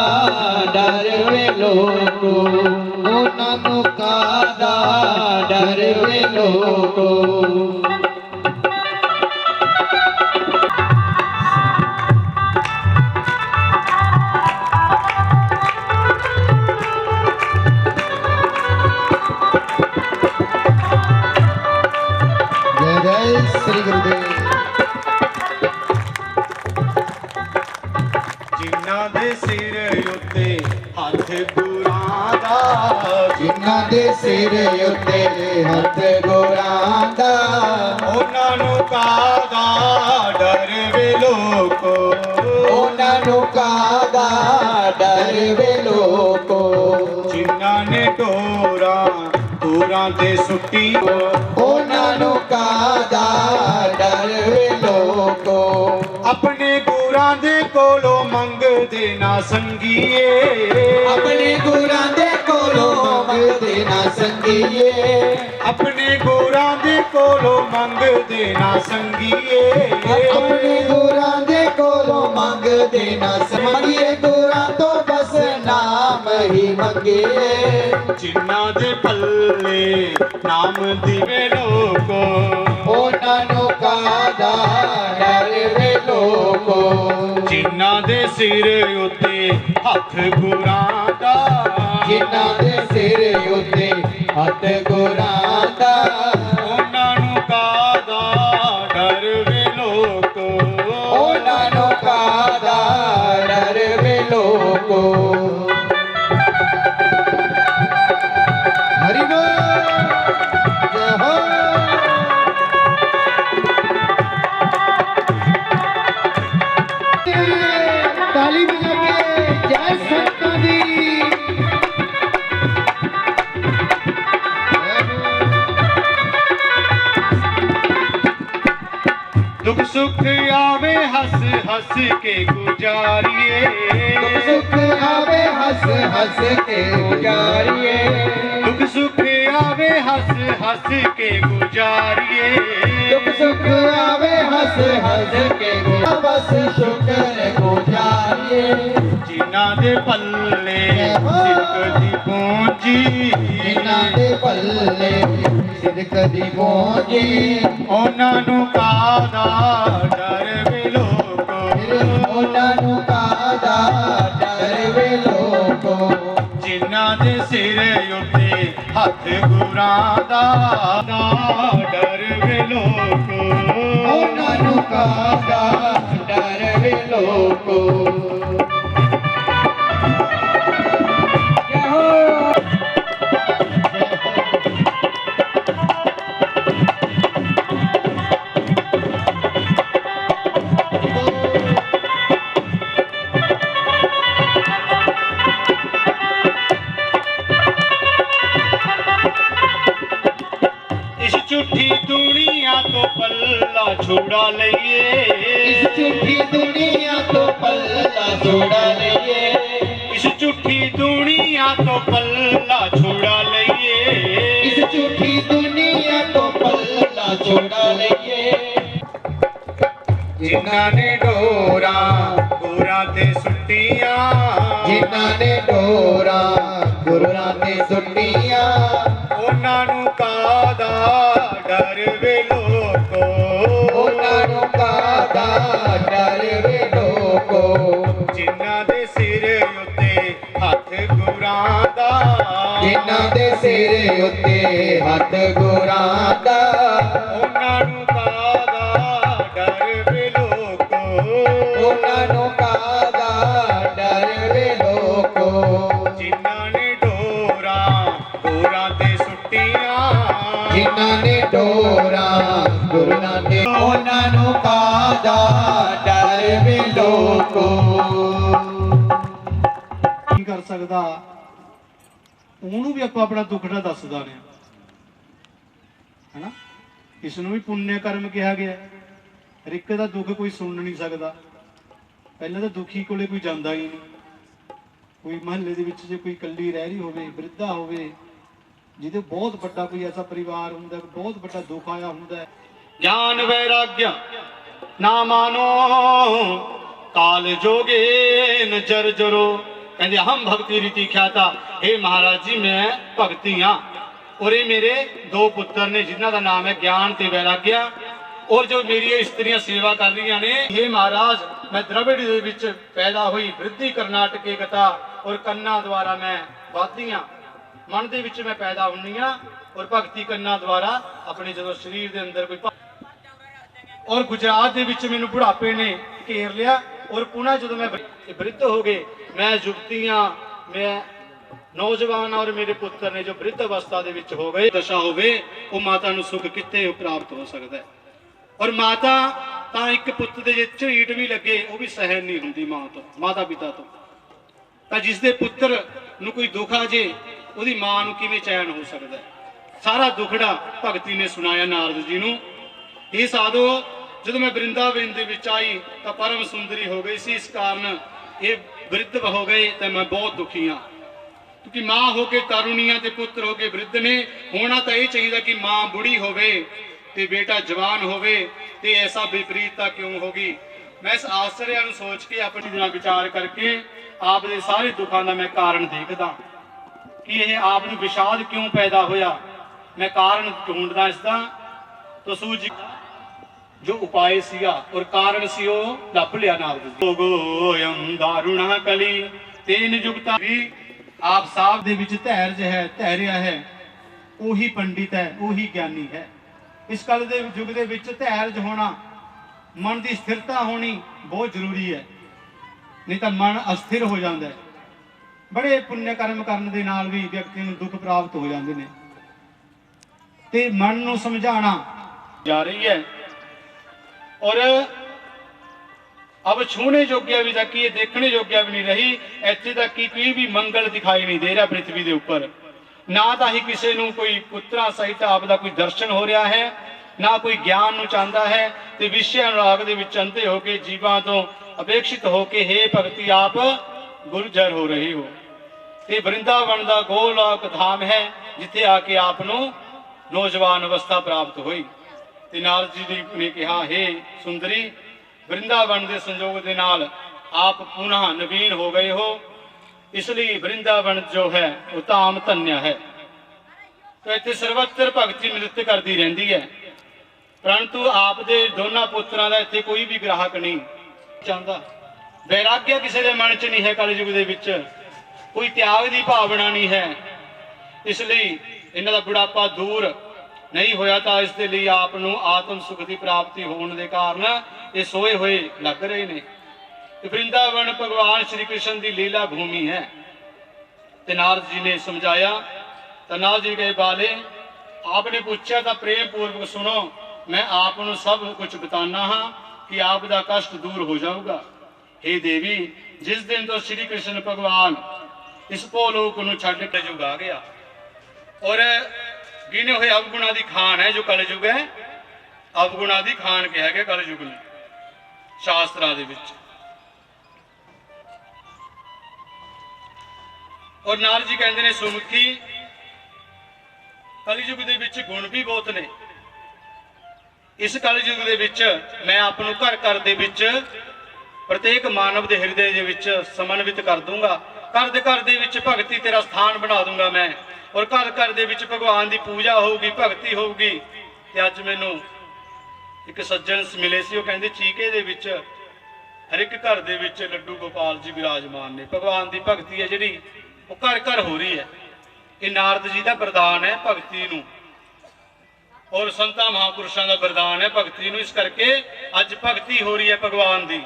डर वे लोको, उन्हां नू कादा डर वे लोको। जय जय श्री गुरुदेव। ਜਿਨ੍ਹਾਂ ਦੇ ਸਿਰ ਉੱਤੇ ਹੱਥ ਗੁਰਾਂ ਦਾ, ਜਿਨ੍ਹਾਂ ਦੇ ਸਿਰ ਉੱਤੇ ਹੱਥ ਗੁਰਾਂ ਦਾ, ਉਹਨਾਂ ਨੂੰ ਕਾਹਦਾ ਡਰ ਵੇ ਲੋਕੋ, ਉਹਨਾਂ ਨੂੰ ਕਾਹਦਾ ਡਰ ਵੇ ਲੋਕੋ। ਜਿਨ੍ਹਾਂ ਨੇ ਡੋਰਾਂ ਤੇ ਸੁੱਟੀ, ਉਹਨਾਂ ਨੂੰ ਕਾਹਦਾ ਡਰ ਵੇ ਲੋਕੋ। ਆਪਣੇ ਗੁਰਾਂ ਦੇ ਕੋਲੋਂ ਮੰਗਦੇ ਨਾ ਸੰਗੀਏ, ਆਪਣੇ ਗੁਰਾਂ ਦੇ ਕੋਲੋਂ ਮੰਗਦੇ ਨਾ ਸੰਗੀਏ, ਆਪਣੇ ਗੁਰਾਂ ਦੇ ਕੋਲੋਂ ਮੰਗਦੇ ਨਾ ਸੰਗੀਏ, ਆਪਣੇ ਗੁਰਾਂ ਦੇ ਕੋਲੋਂ ਮੰਗਦੇ ਨਾ ਸੰਗੀਏ। ਗੁਰਾਂ ਤੋਂ ਬਸ ਨਾਮ ਹੀ ਮੰਗੀਏ। ਜਿਨ੍ਹਾਂ ਦੇ ਪੱਲੇ ਨਾਮ ਦੀਵੇ ਲੋਕੋ, ਉਹਨਾਂ ਨੂੰ ਕਾਹਦਾ ਡਰ ਵੇ ਲੋਕੋ। ਜਿਨ੍ਹਾਂ ਦੇ ਸਿਰ ਉੱਤੇ ਹੱਥ ਗੁਰਾਂ ਦਾ, ਜਿਨ੍ਹਾਂ ਦੇ ਸਿਰ ਉੱਤੇ ਹੱਥ ਗੁਰਾਂ ਦਾ, ਉਹਨਾਂ ਨੂੰ ਕਾਹਦਾ ਡਰ ਵੇ ਲੋਕੋ, ਉਹਨਾਂ ਨੂੰ ਕਾਹਦਾ ਡਰ ਵੇ ਲੋਕੋ। ਹਰੀ ਬੋਲ ਜੈ ਹੋ। ਤਾਲੀ ਵਜਾ ਕੇ ਜੈ ਸੰਤਾਂ ਦੀ। ਦੁੱਖ ਸੁੱਖ ਆਵੇ ਹੱਸ ਹੱਸ ਕੇ ਗੁਜ਼ਾਰੀਏ, ਦੁੱਖ ਸੁੱਖ ਆਵੇ ਹੱਸ ਹੱਸ ਕੇ ਗੁਜ਼ਾਰੀਏ। ਦੁੱਖ ਸੁੱਖ ਆਵੇ ਹੱਸ ਹੱਸ ਕੇ ਗੁਜ਼ਾਰੀਏ, ਦੁੱਖ ਸੁੱਖ ਆਵੇ ਹੱਸ ਹੱਸ ਕੇ ਬਸ ਸ਼ੁਕਰ ਗੁਜ਼ਾਰੀਏ। ਜਿਨ੍ਹਾਂ ਦੇ ਪੱਲੇ ਸਿਰਕ ਦੀ ਪੂੰਜੀ, ਜਿਨ੍ਹਾਂ ਦੇ ਪੱਲੇ ਸਿਦਕ ਦੀ ਪੂੰਜੀ, ਉਹਨਾਂ ਨੂੰ ਕਾਹਦਾ ਡਰ ਵੇ ਲੋਕੋ, ਉਹਨਾਂ ਨੂੰ ਕਾਹਦਾ ਡਰ ਵੇ ਲੋਕੋ। ਜਿਨ੍ਹਾਂ ਦੇ ਸਿਰ ਉੱਤੇ ਹੱਥ ਗੁਰਾਂ ਦਾ ਡਰ ਵੇ ਲੋਕੋ, ਉਹਨਾਂ ਨੂੰ ਕਾਹਦਾ ਡਰ ਵੇ ਲੋਕੋ। ਜੈ ਹੋ। ਇਸ ਝੂਠੀ ਦੁਨੀਆ ਤੋਂ ਪੱਲਾ ਛੁਡਾ ਲਈਏ, ਇਸ ਝੂਠੀ ਦੁਨੀਆ ਤੋਂ ਪੱਲਾ ਛੁਡਾ ਲਈਏ। ਇਸ ਝੂਠੀ ਦੁਨੀਆ ਤੋਂ ਪੱਲਾ ਛੁਡਾ ਲਈਏ, ਇਸ ਝੂਠੀ ਦੁਨੀਆ ਤੋਂ ਪੱਲਾ ਛੁਡਾ ਲਈਏ। ਜਿਨ੍ਹਾਂ ਨੇ ਡੋਰਾਂ ਤੇ ਸੁੱਟੀਆਂ, ਜਿਨ੍ਹਾਂ ਨੇ ਡੋਰਾਂ ਗੁਰਾਂ ਤੇ ਸੁੱਟੀਆਂ, ਉਹਨਾਂ ਨੂੰ ਕਾਹਦਾ ਡਰ ਵੇ ਲੋਕੋ, ਉਹਨਾਂ ਨੂੰ ਕਾਹਦਾ ਡਰ ਵੇ ਲੋਕੋ। ਜਿਨ੍ਹਾਂ ਦੇ ਸਿਰ ਉੱਤੇ ਹੱਥ ਗੁਰਾਂ ਦਾ, ਜਿਨ੍ਹਾਂ ਦੇ ਸਿਰ ਉੱਤੇ ਹੱਥ ਗੁਰਾਂ ਦਾ, ਉਹਨਾਂ ਨੂੰ ਕਾਹਦਾ ਡਰ ਵੇ ਲੋਕੋ, ਉਹਨਾਂ ਨੂੰ ਕਾਹਦਾ ਡਰ ਵੇ ਲੋਕੋ। ਜਿਨ੍ਹਾਂ ਨੇ ਡੋਰਾਂ ਤੇ ਸੁੱਟੀਆਂ, ਜਿਨ੍ਹਾਂ ਨੇ ਡੋਰਾਂ ਗੁਰਾਂ ਤੇ, ਉਹਨਾਂ ਨੂੰ ਕਾਹਦਾ ਡਰ ਵੇ ਲੋਕੋ। ਕੀ ਕਰ ਸਕਦਾ, ਉਹਨੂੰ ਵੀ ਆਪਾਂ ਆਪਣਾ ਦੁੱਖ ਦਾ ਦੱਸਦਾ ਨੇ, ਹੈਨਾ। ਇਸ ਨੂੰ ਵੀ ਪੁੰਨਿਆ ਕਰਮ ਕਿਹਾ ਗਿਆ। ਹਰ ਇੱਕ ਦਾ ਦੁੱਖ ਕੋਈ ਸੁਣ ਨਹੀਂ ਸਕਦਾ। ਪਹਿਲਾਂ ਤਾਂ ਦੁਖੀ ਕੋਲੇ ਕੋਈ ਜਾਂਦਾ ਹੀ ਨਹੀਂ। ਕੋਈ ਮਹੱਲੇ ਦੇ ਵਿੱਚ ਜੇ ਕੋਈ ਇਕੱਲੀ ਰਹਿ ਰਹੀ ਹੋਵੇ, ਬਿਰਧਾ ਹੋਵੇ, ਜਿਹਦੇ ਬਹੁਤ ਵੱਡਾ ਕੋਈ ਐਸਾ ਪਰਿਵਾਰ ਹੁੰਦਾ, ਬਹੁਤ ਵੱਡਾ ਦੁੱਖ ਆਇਆ ਹੁੰਦਾ, ਗਿਆਨ ਵੈਰਾਗਿਆ ਨਾ ਮਾਨੋ ਕਾਲ ਜੋਗੇ ਨ ਜਰਜਰੋ। ਕਹਿੰਦੇ ਹਮ ਭਗਤੀ ਰੀਤੀ ਖਿਆਤਾ, हे महाराज जी मैं भगती हाँ, और ये मेरे दो पुत्र ने जिन्हों का नाम है ज्ञान ते वैराग्या, और जो मेरी इस्त्रियां सेवा कर रही ने। हे महाराज मैं द्रविड़ दे विच पैदा हुई, वृद्धि कर्नाटके कथा और कन्ना द्वारा मैं वादी हाँ। मन दे विच मैं पैदा हुन्नी हाँ और भगती कन्ना द्वारा अपने जो शरीर के अंदर कोई और गुजरात ਦੇ ਵਿੱਚ ਮੈਨੂੰ ਬੁਢਾਪੇ ਨੇ ਘੇਰ ਲਿਆ और पुनः ਜਦੋਂ मैं वृद्ध हो गए, मैं युवतियां, मैं नौजवान और मेरे पुत्र ने जो वृद्ध अवस्था ਦੇ ਵਿੱਚ हो गए दशा होवे, ਉਹ ਮਾਤਾ ਨੂੰ ਸੁਖ ਕਿੱਥੇ ਪ੍ਰਾਪਤ ਹੋ ਸਕਦਾ ਹੈ। और माता ਤਾਂ ਇੱਕ ਪੁੱਤ ਦੇ ਜੇ ਝਰੀਟ ਵੀ ਲੱਗੇ ਉਹ ਵੀ ਸਹਿਣ ਨਹੀਂ ਹੁੰਦੀ ਮਾਂ ਤੋਂ, ਮਾਤਾ ਪਿਤਾ ਤੋਂ। ਤਾਂ ਜਿਸ ਦੇ ਪੁੱਤਰ ਨੂੰ ਕੋਈ ਦੁੱਖ ਆ ਜੇ ਉਹਦੀ ਮਾਂ ਨੂੰ ਕਿਵੇਂ ਚੈਨ ਹੋ ਸਕਦਾ ਹੈ। ਸਾਰਾ ਦੁਖੜਾ ਭਗਤੀ ਨੇ ਸੁਣਾਇਆ ਨਾਰਦ ਜੀ ਨੂੰ। ਇਹ ਸਾਧੋ ਜਦੋਂ मैं वृंदावन ਦੇ ਵਿੱਚ आई तो परम सुंदरी हो गई सी, इस कारण ये वृद्ध हो गए तो मैं बहुत दुखी हाँ, क्योंकि माँ होके तरुणियां ते पुत्र होके वृद्ध ने। होना तो यही चाहिए कि माँ बुढ़ी होवे ते बेटा जवान होवे, ते ऐसा विपरीतता क्यों होगी। मैं इस आश्चर्य सोच के अपनी दिना विचार करके आप दे सारे दुखों का मैं कारण देखदा कि यह आप नूं विषाद क्यों पैदा होया। मैं कारण ढूंढदा इसका, तो सूझ जो उपाय सीगा और कारण सी वो लभ लिया नारद जी। गोयम दारुणा कली तेन जुगता भी आप साहब दे विच धैर्य है, धैर्य है, ਉਹੀ पंडित है, ਉਹੀ ज्ञानी है। इस कल दे युग दे विच धैर्य होना, मन की स्थिरता होनी बहुत जरूरी है, नहीं तो मन अस्थिर हो जाता है। बड़े पुण्य कर्म करने दे नाल भी व्यक्ति नूं दुख प्राप्त हो जाते हैं। ते मन नूं समझाना जा रही है और अब छूने योग्य भी तक ये देखने योग्य भी नहीं रही। इत्थे तक कि कोई भी मंगल दिखाई नहीं दे रहा पृथ्वी के उपर, ना तो ही किसी नूं कोई पुत्रा सहित आपदा कोई दर्शन हो रहा है, ना कोई ज्ञान नूं चाहता है। तो विषय अनुराग दे विच अंधे होके जीवां तो अपेक्षित होके हे भगती आप गुरजर हो रही हो। ये वृंदावन का गोलोक धाम है जिथे आके आप नूं नौजवान अवस्था प्राप्त हुई। नारद जी ने कहा, हे सुंदरी, वृंदावन के संयोग के नाल आप पुनः नवीन हो गए हो, इसलिए वृंदावन जो है वो धाम धन्य है। तो इतने सर्वत्र भगती नृत्य करती रहती है, परंतु आप दे दोनों पुत्रां दा इत्थे कोई भी ग्राहक नहीं चाहता। वैराग्य किसी के मन च नहीं है, कलयुग दे विच कोई त्याग की भावना नहीं है, इसलिए इन्हां दा बुढ़ापा दूर नहीं होया। तो इसके लिए आप आत्म सुख की प्राप्ति होने के कारण ये सोए हुए लग रहे ने। वृंदावन भगवान श्री कृष्ण की लीला भूमि है। तो नारद जी ने समझाया, तो नारद जी कहे, बाले आपने पूछा तो प्रेम पूर्वक सुनो, मैं आपको सब कुछ बताना हाँ कि आपका कष्ट दूर हो जाऊगा। हे देवी, जिस दिन तो श्री कृष्ण भगवान इस भोलोक नूं छड्ड के युग आ गया और गिने हुए अवगुणा की खान है जो कलयुग है। अवगुणा की खान कहा गया कलयुग ने शास्त्रां दे विच। और नारद जी कहते हैं, सुमुखी कलयुग दे विच गुण भी बहुत ने। इस कलयुग दे विच मैं आपनूं घर घर दे विच प्रत्येक मानव के हृदय दे विच समन्वित कर दूंगा। घर दे विच भगती तेरा स्थान बना दूंगा मैं, और घर घर दे विच भगवान की पूजा होगी, भगती होगी। ते अज मैनू एक सज्जन मिले सी, वो कहंदे चीके दे विच हर एक घर दे विच लड्डू गोपाल जी विराजमान ने। भगवान की भगती है जिहड़ी वो घर घर हो रही है। ये नारद जी का वरदान है भगती नूं, और संतां महापुरुषों का वरदान है भगती नूं। इस करके अज भगती हो रही है भगवान की।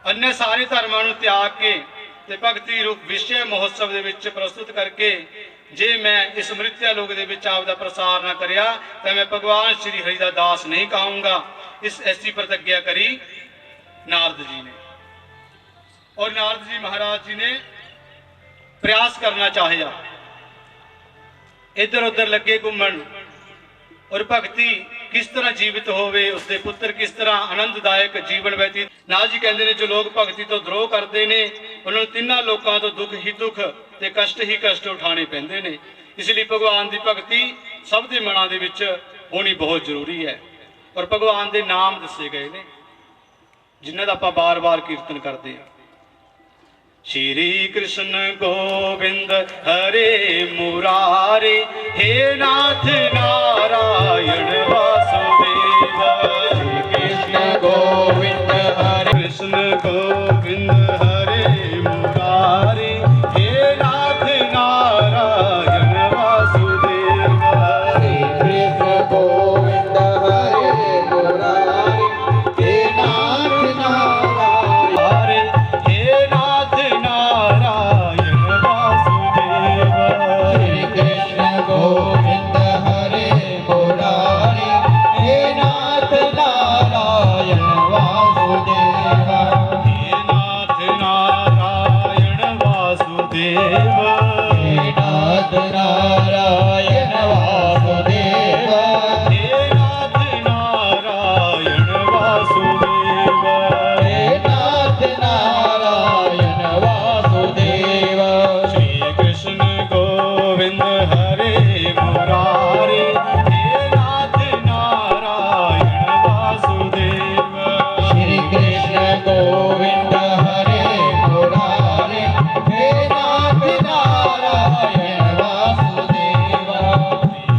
अन्य सारे धर्मां नूं त्याग के ते भगती रूप विषय महोत्सव दे विच प्रस्तुत करके जे मैं इस मृत्या लोक दे विच आपदा प्रसार ना करिया तो मैं भगवान श्री हरि दा दास नहीं कहूँगा। इस ऐसी प्रतिज्ञा करी नारद जी ने। और नारद जी महाराज जी ने प्रयास करना चाहिए, इधर उधर लगे घूमन, और भगती किस तरह जीवित होवे, उसके पुत्र किस तरह आनंददायक जीवन व्यतीत। नारद जी कहते हैं, जो लोग भगती तो द्रोह करते हैं उन्होंने तिन्हां लोगों तो दुख ही दुख ते कष्ट ही कष्ट उठाने पैंदे ने। इसलिए भगवान की भगती सब के मनां दे विच होनी बहुत जरूरी है। और भगवान के नाम दसे गए ने जिन्हां दा आपां बार बार कीर्तन करते हैं। श्री कृष्ण गोविंद हरे मुरारे, हे नाथ नारायण वासुदेव। श्री कृष्ण गोविंद हरे कृष्ण गोविंद हरे मुरारे, हे नाथ नारायण वासुदेव। श्री कृष्ण गोविंद हरे मुरारे, नाथ नारायण वासुदेव, हे नाथ नारायण वासुदेव, हे नाथ नारायण वासुदेव। श्री कृष्ण गोविंद हरे मुरारी, हे नाथ नारायण वासुदेव, श्री कृष्ण गोविंद हरे मुरारी, हे नाथ नारायण वासुदेव।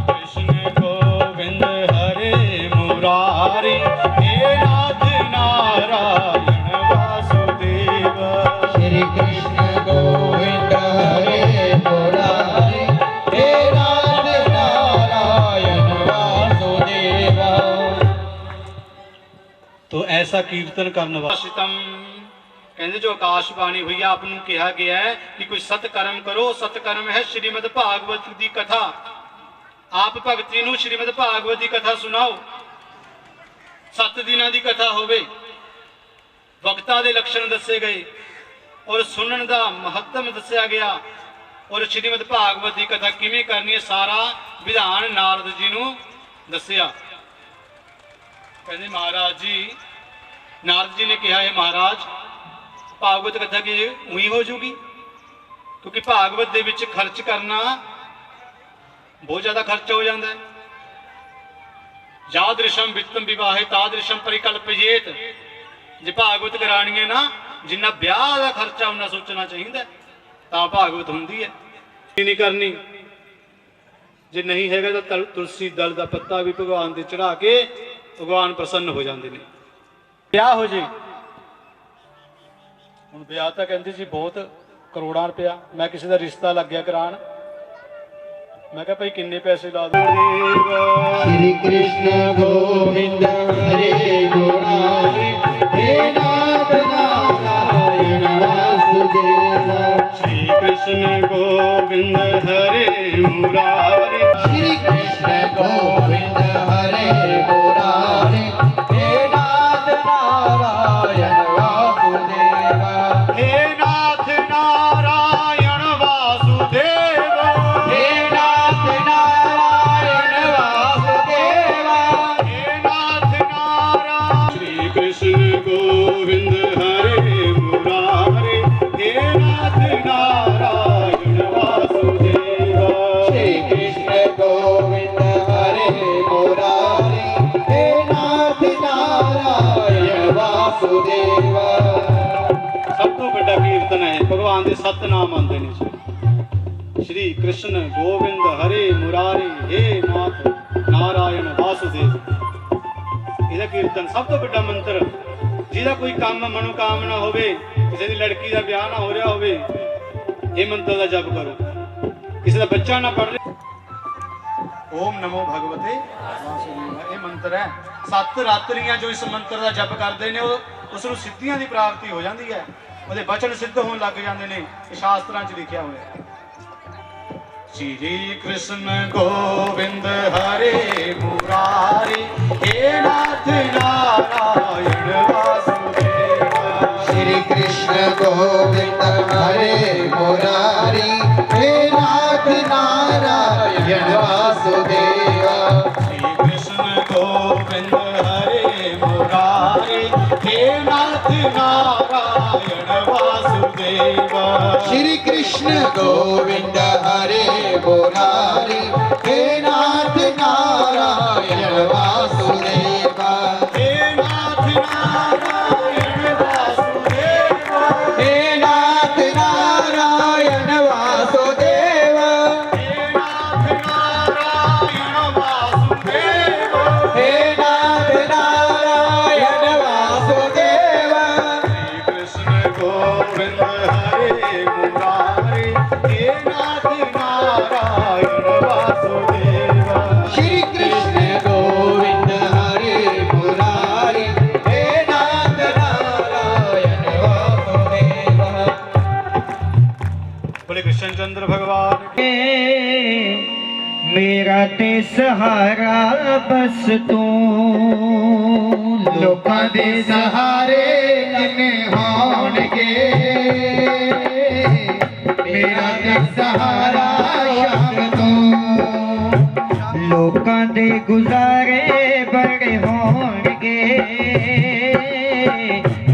कृष्ण गोविंद हरे मुरारी, हे नाथ नारायण वासुदेव, श्री कृष्ण गोविंद हरे मुरारी, हे नाथ नारायण वासुदेव। तो ऐसा कीर्तन करने वास्तम कहते जो आकाशवाणी हुई आप कहा गया है कि कोई सतकर्म करो। सतकर्म है श्रीमद भागवत की कथा। आप भगती नूं श्रीमद भागवत की कथा सुनाओ। 7 दिनां दी कथा होवे, वक्ता दे लक्षण दसे गए और सुनने का महत्व दसिया गया और श्रीमद भागवत की कथा किवें करनी है सारा विधान नारद जी नूं दसिया। कहते महाराज जी, नारद जी ने कहा है महाराज भागवत कथा की उही हो जूगी, क्योंकि भागवत दे विच खर्च करना बहुत ज्यादा खर्च हो जाता है। यादृशम वित्तम विवाहे तादृशम परिकल्पयेत। जे भागवत करानी है ना, जिन्ना ब्याह का खर्चा उन्ना सोचना चाहिए तां भागवत हुंदी है। नहीं करनी, जे नहीं हैगा तो तुलसी दल का पत्ता भी भगवान दे चढ़ा के भगवान प्रसन्न हो जाते हैं। ब्याह हो जे हुण ब्याह तो कहते जी बहुत करोड़ां रुपया। मैं किसी का रिश्ता लग गया कराण, मैं कहा भाई किन्ने पैसे ला दो। श्री कृष्ण गोविंद हरे मुरारी, हे नाथ नारायण वासुदेव। श्री कृष्ण गोविंद हरे मुरारी, श्री कृष्ण गोविंद हरे मुरारी, हे नाथ नारायण वासुदेव। हे नाथ नारायण वासुदेव, हे नाथ नारायण वासुदेव। हे नाथ नारायण। श्री कृष्ण गोविंद हरे मुरारी, हे नाथ नारायण वासुदेव। श्री कृष्ण गोविंद हरे मुरारी, हे नाथ नारायण वासुदेव। सब तो बड़ा कीर्तन है भगवान के 7 नाम आते हैं। श्री कृष्ण गोविंद हरे मुरारी, हे नाथ नारायण वासुदेव। ਇਹਦਾ कीर्तन सब तो बड़ा मंत्र। ਜਿਹਦਾ कोई काम मनोकामना होवे, किसी की लड़की का ब्याह ना हो रहा होवे, ये मंत्र का जप करो। किसी का बच्चा ना पढ़ रहा, ओम नमो भगवते वासुदेव ये मंत्र है। 7 रात्रियां जो इस मंत्र का जप करते हैं उस नूं सिद्धियां की प्राप्ति हो जाती है, ਉਹਦੇ बचन सिद्ध होने लग जाते हैं। शास्त्रां च लिखा हुआ है। श्री कृष्ण गोविंद हरे मुरारी, हे नाथ नारायण वासुदेव। श्री कृष्ण गोविंद हरे मुरारी, हे नाथ नारायण वासुदेव। श्री कृष्ण गोविंद हरे मुरारी, हे नाथ नारायण वासुदेव। श्री कृष्ण गोविंद हरे मुरारी, हे नाथ नारायण वासुदेव। हे नाथ नारायण वासुदेव, हे नाथ नारायण वासुदेव। हे नाथ नारायण वासुदेव। हे नाथ नारायण वासुदेव। श्री कृष्ण गोविंद हरे मुरारी, हे नाथ नारायण वासुदेव। श्री कृष्ण गोविंद हरे मुरारी, हे नाथ नारायण वासुदेव। बोले कृष्णचंद्र भगवान की। मेरा ते सहारा बस तू, लोकां दे सहारे जिन्ने होणगे। मेरा ते सहारा शाम तो लोकां दे गुजारे बड़े होणगे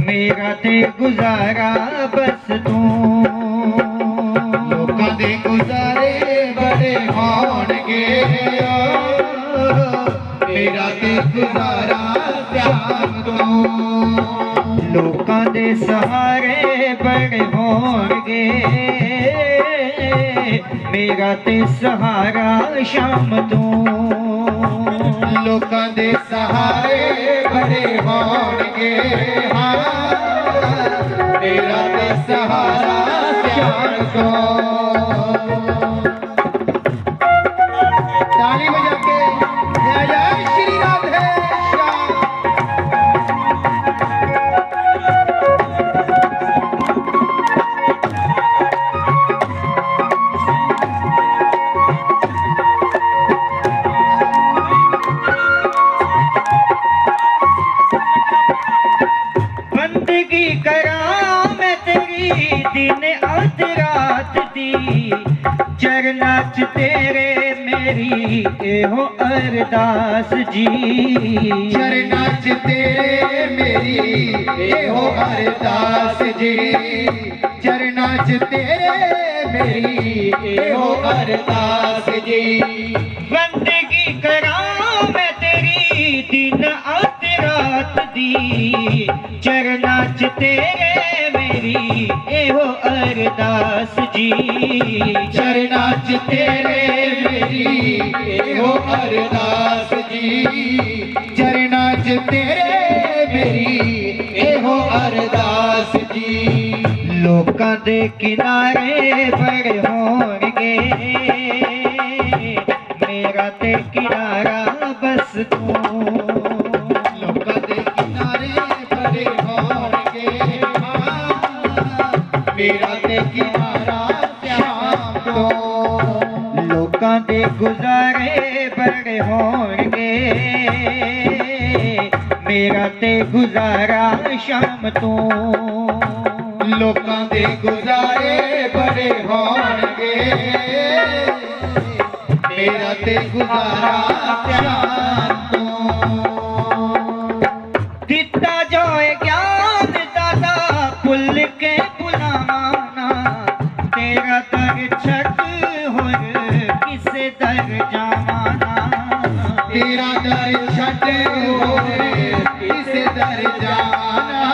मेरा ते गुजारा बस तू लोकां दे गुजारे बड़े होणगे मेरा ते गुजारा शाम तो लोकां दे सहारे बड़े होणगे मेरा ते सहारा शाम तू लोकां दे सहारे बड़े होणगे मेरा ते सहारा शाम तो ताली बजा के जय जय श्री राधे श्याम। बंदगी करा मैं तेरी दिन अध रात दी चरना च तेरे मेरी एहो अरदास जी चरना च तेरे मेरी एहो अरदास जी चरना च तेरे मेरी एहो अरदास जी बंदगी करा मैं तेरी दिन अध रात दी चरना च तेरे मेरी एहो अरदास जी चरना च तेरे मेरी एहो अरदास जी चरना च तेरे मेरी एहो अरदास जी लोकां दे किनारे बड़े होणगे मेरा ते किनारा बस तू लोकां दे किनारे बड़े होणगे मेरा ते किनारा श्याम तो लोकां दे गुजारे बड़े होणगे मेरा ते गुजारा शाम तू लोकां दे गुजारे बड़े होणगे मेरा ते गुजारा श्याम तो दिता जोए ज्ञान दादा भुल के भुलाना तेरा दर छक होर किसे दर जावाना तेरा दर छट होरे किसे दर जाना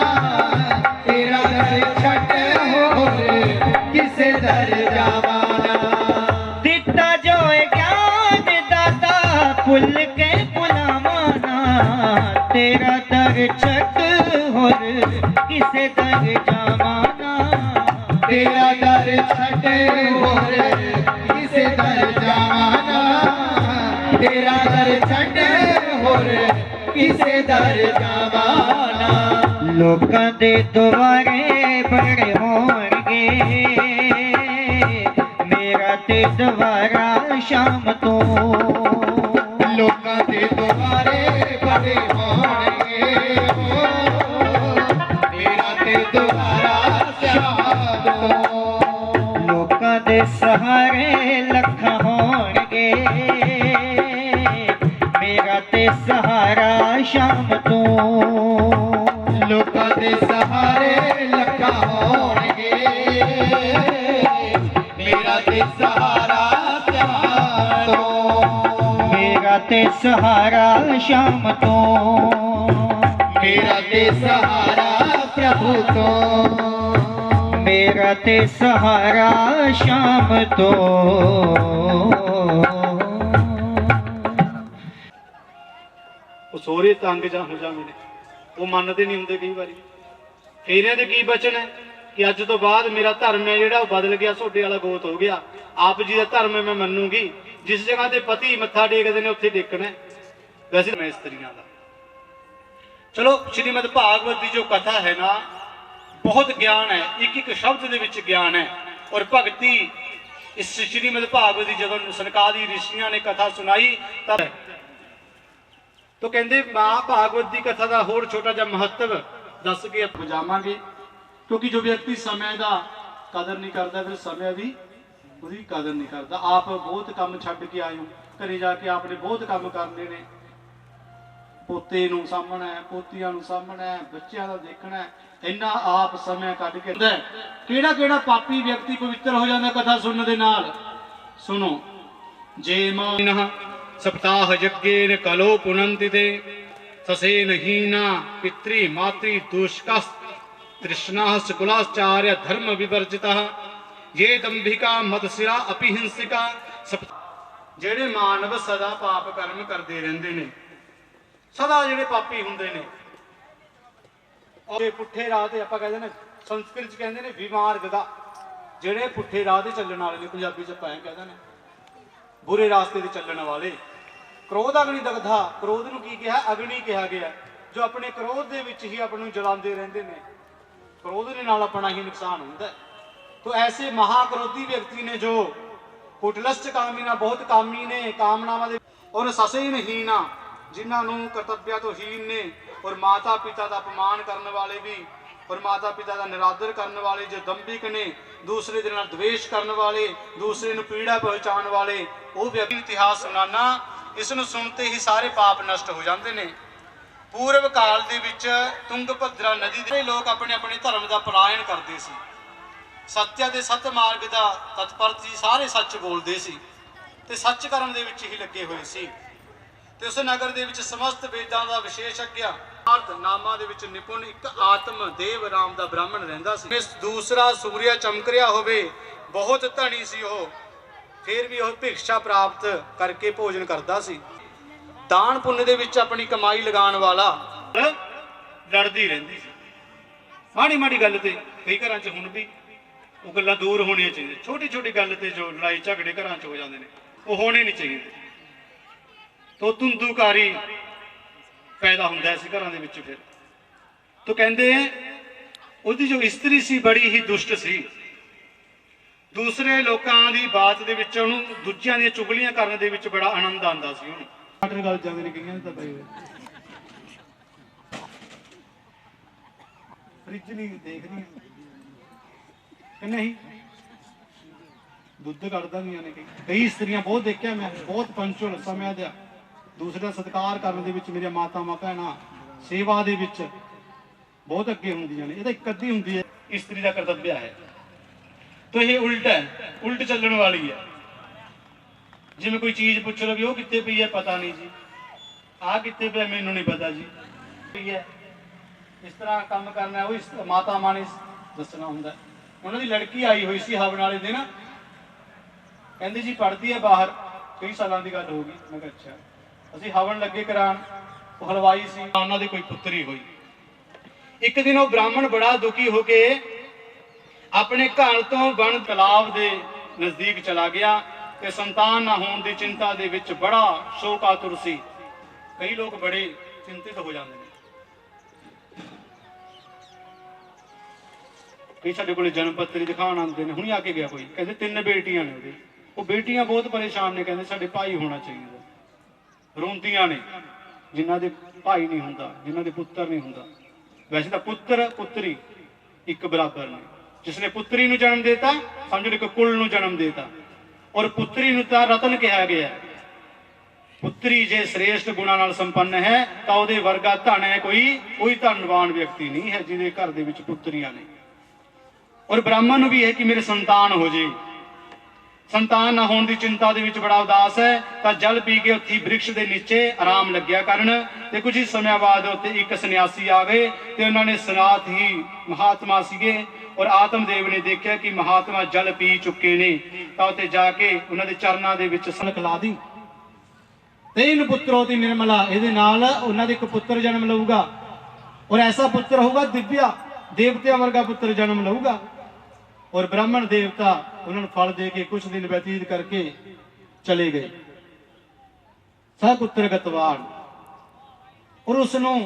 तेरा दर छट होरे किसे दर जावाना दिता जोए ज्ञान दादा भुल के भुलावाना तेरा दर छक होर किसे दर जावाना तेरा दर छट होरे किसे दर जावाना तेरा दर छट होरे किसे दर जावाना लोकां दे द्वारे बड़े होणगे मेरा ते द्वारा शाम तो लोकां दे द्वारे बड़े होणगे मेरा ते द्वारा श्याम तो लोकां दे सहारे लखां होणगे मेरा ते सहारा शाम तो लोकां दे सहारे लखां होणगे मेरा ते सहारा श्याम तो मेरा ते सहारा शाम तो मेरा ते सहारा प्रभु तो मेरा ते सहारा शाम तो ਉਹ ਸੋਹਰੇ ਤੰਗ ਜਾਂ ਹੋ ਜਾਵੇਂ ਨੇ ਉਹ ਮੰਨਦੇ ਨਹੀਂ ਹੁੰਦੇ ਕਈ ਵਾਰੀ ਫੇਰਿਆਂ ਦੇ ਕੀ ਬਚਨ ਹੈ ਕਿ ਅੱਜ ਤੋਂ ਬਾਅਦ ਮੇਰਾ ਧਰਮ ਹੈ ਜਿਹੜਾ ਉਹ ਬਦਲ ਗਿਆ ਤੁਹਾਡੇ ਵਾਲਾ ਗੋਤ ਹੋ ਗਿਆ ਆਪ ਜੀ ਦਾ ਧਰਮ ਮੈਂ ਮੰਨੂਗੀ ਜਿਸ ਜਗ੍ਹਾ ਤੇ ਪਤੀ ਮੱਥਾ ਟੇਕਦੇ ਨੇ ਉੱਥੇ ਟੇਕਣਾ ਵੈਸੇ ਮੈਂ ਇਸਤਰੀਆਂ ਦਾ ਚਲੋ ਸ਼੍ਰੀਮਦ ਭਾਗਵਤ ਦੀ ਜੋ ਕਥਾ ਹੈ ਨਾ ਬਹੁਤ ਗਿਆਨ ਹੈ ਇੱਕ ਇੱਕ ਸ਼ਬਦ ਦੇ ਵਿੱਚ ਗਿਆਨ ਹੈ ਔਰ ਭਗਤੀ ਇਸ ਸ਼੍ਰੀਮਦ ਭਾਗਵਤ ਦੀ ਜਦੋਂ ਸਨਕਾਦੀ ਰਿਸ਼ੀਆਂ ਨੇ ਕਥਾ ਸੁਣਾਈ ਤਾਂ तो कहते मां भागवत की कथा का होर छोटा जा महत्व दस के जावांगे क्योंकि जो व्यक्ति समय का ਕਦਰ ਨਹੀਂ ਕਰਦਾ, ਫਿਰ ਸਮੇਂ ਦੀ ਉਹਦੀ ਕਦਰ ਨਹੀਂ ਕਰਦਾ। ਆਪ ਬਹੁਤ ਕੰਮ ਛੱਡ ਕੇ ਆਏ ਹੋ, ਘਰੇ ਜਾ ਕੇ ਆਪਨੇ ਬਹੁਤ ਕੰਮ ਕਰਨੇ ਨੇ, ਪੋਤੇ ਨੂੰ ਸਾਂਭਣਾ ਹੈ, ਪੋਤੀਆਂ ਨੂੰ ਸਾਂਭਣਾ ਹੈ, ਬੱਚਿਆਂ ਦਾ ਦੇਖਣਾ ਹੈ, ਇੰਨਾ ਆਪ ਸਮੇਂ ਕੱਢ ਕੇ ਕਿਹੜਾ ਕਿਹੜਾ ਪਾਪੀ ਵਿਅਕਤੀ ਪਵਿੱਤਰ ਹੋ ਜਾਂਦਾ ਕਥਾ ਸੁਣਨ ਦੇ ਨਾਲ। ਸੁਣੋ, ਜੇ ਮਾਨਹ ਸਪਤਾਹ ਯজ্ঞੇਨ ਕਲੋ ਪੁਨੰਤੀ ਤੇ ਸਸੇ ਨਹੀਨਾ ਪਿਤਰੀ ਮਾਤਰੀ ਦੁਸ਼ਕਸ ਤ੍ਰਿਸ਼ਨਾ ਸकुलाचार्य धर्म विवर्जिता ये दंभिका मदसिरा अपिहिंसिका। ਜਿਹੜੇ ਮਾਨਵ ਸਦਾ ਪਾਪ ਕਰਮ ਕਰਦੇ ਰਹਿੰਦੇ ਨੇ, ਸਦਾ ਜਿਹੜੇ ਪਾਪੀ ਹੁੰਦੇ ਨੇ, ਉਹ ਪੁੱਠੇ ਰਾਹ ਤੇ ਆਪਾਂ ਕਹਿੰਦੇ ਨੇ, ਸੰਸਕ੍ਰਿਤ ਚ ਕਹਿੰਦੇ ਨੇ ਵਿਮਾਰਗ ਦਾ, ਜਿਹੜੇ ਪੁੱਠੇ ਰਾਹ ਤੇ ਚੱਲਣ ਵਾਲੇ ਨੇ, ਪੰਜਾਬੀ ਚ ਆਪਾਂ ਐਂ ਕਹਿੰਦੇ ਨੇ ਬੁਰੇ ਰਾਸਤੇ ਤੇ ਚੱਲਣ ਵਾਲੇ। ਕ੍ਰੋਧ ਅਗਨੀ ਦਗਧਾ, ਕ੍ਰੋਧ ਨੂੰ ਕੀ ਕਿਹਾ? ਅਗਨੀ ਕਿਹਾ ਗਿਆ, ਜੋ ਆਪਣੇ ਕ੍ਰੋਧ ਦੇ ਵਿੱਚ ਹੀ ਆਪ ਨੂੰ ਜਲਾਉਂਦੇ ਰਹਿੰਦੇ ਨੇ। ਕ੍ਰੋਧ ਦੇ ਨਾਲ ਆਪਣਾ ਹੀ ਨੁਕਸਾਨ ਹੁੰਦਾ ਹੈ। तो ऐसे महाक्रोधी व्यक्ति ने जो कुटलस्ट कामीना, बहुत कामी ने, कामनावां दे और ससेनहीना, जिन्होंने कर्तव्य तो हीन ने, और माता पिता का अपमान करने वाले भी, और माता पिता का निरादर करने वाले, जो दंभिक ने, दूसरे दे नाल द्वेष करने वाले, दूसरे नूं पीड़ा पहुंचाने वाले, वो व्यक्ति इतिहास सुनाना, इसनूं सुनते ही सारे पाप नष्ट हो जाते हैं। पूर्व काल दे विच तुंगभद्रा नदी दे लोग अपने अपने धर्म का पलायन करते सी, सत्य दे सत मार्ग का तत्पर सी, सारे सच बोलते सी ते सच करन दे विच ही लगे हुए सी। ते उस नगर दे विच समस्त वेदां दा विशेषज्ञ अर्थ नामां दे विच निपुण एक आत्म देव राम दा ब्राह्मण रहिंदा सी। दूसरा सूर्य चमक रिहा होवे, बहुत धनी सी ओह, फिर भी ओह भिक्षा प्राप्त करके भोजन करदा सी। दान पुण्य दे विच अपनी कमाई लगाण वाला लड़दी रहिंदी सी, माड़ी माड़ी गल ते कई घरां च हुण भी वो गल्लां दूर होनी चाहिए। छोटी छोटी गल ते जो लड़ाई झगड़े घर च हो जाते हैं, वो होने नहीं चाहिए। तो धुंधुकारी पैदा होंदा है घर के। फिर तो कहते हैं उसकी जो स्त्री सी बड़ी ही दुष्ट सी, दूसरे लोगों की बात के दूजिया दी चुगलियां करने दे विच बड़ा आनंद आंदा सी। उहनूं गल जांदे ने कईयां तां पई फ्रिज नहीं देख रही नहीं, दुध कढ़ दी ने कई स्त्रियां बहुत देखिया मैं, बहुत पंचुअल समय दिया, दूसरे का सत्कार करने दे विच मेरियां मातावां भैणां सेवा दे विच बहुत अगे हुंदियां ने। ये तां इक अद्धी हुंदी है, स्त्री का कर्तव्य है। तो ये उल्ट है, उल्ट चलण वाली है। जिवें कोई चीज़ पुछ लो भी वो कित्थे पई है, पता नहीं जी, आ कित्थे पिया मैनूं नहीं पता जी, है इस तरह काम करना है, वो मातावां ने दसना हुंदा है। उन्होंने लड़की आई हुई सी हवन वाले दिन, कहती जी पढ़ती है बाहर, कई सालों की गल होगी। मैं कहा अच्छा, असीं हवन लगे करान, वो हलवाई सी, उन्होंने कोई पुत्री हुई। एक दिन वो ब्राह्मण बड़ा दुखी होके अपने घर तो बन तलाब के नज़दीक चला गया, ते संतान ना होने की चिंता दे विच बड़ा शोकातुर सी। कई लोग बड़े चिंतित हो जाते हैं। कई साडे कोले जन्म पत्री दिखाण आते हैं, हुणी आके गया कोई, कहते 3 बेटियां ने, वो बेटियां बहुत परेशान ने, कहते साडे भाई होना चाहिए। रोंदियां ने जिन्हां दे भाई नहीं हुंदा, जिन्हां दे पुत्र नहीं हुंदा। वैसे तो पुत्र पुत्री एक बराबर ने, जिसने पुत्री नूं जन्म देता समझो एक कुल नूं जन्म देता, और पुत्री नूं तां रतन कहा गया। पुत्री जे श्रेष्ठ गुणां नाल संपन्न है तां उहदे वर्गा धन है कोई धनवान व्यक्ति नहीं है जिहदे घर दे विच पुत्रियां ने। और ब्राह्मण भी है कि मेरे संतान हो जाए, संतान ना होने की चिंता दे विच बड़ा उदास है, तो जल पी के उत्थे वृक्ष के नीचे आराम लग्या करन। ते कुछ ही समय बाद उत्ते एक सन्यासी आ गए, ते उन्होंने सनात ही महात्मा सीगे, और आत्मदेव ने देखा कि महात्मा जल पी चुके ने, तो उत्ते जाके उन्होंने चरणों के विच सलख ला दी। 3 पुत्रों की निर्मला, इहदे नाल उन्हां दे एक पुत्र जन्म लऊगा, और ऐसा पुत्र होगा दिव्या देवतिया वर्गा पुत्र जन्म लऊगा। और ब्राह्मण देवता उन्होंने फल दे के कुछ दिन व्यतीत करके चले गए। सपुत्र गतवान, और उसनों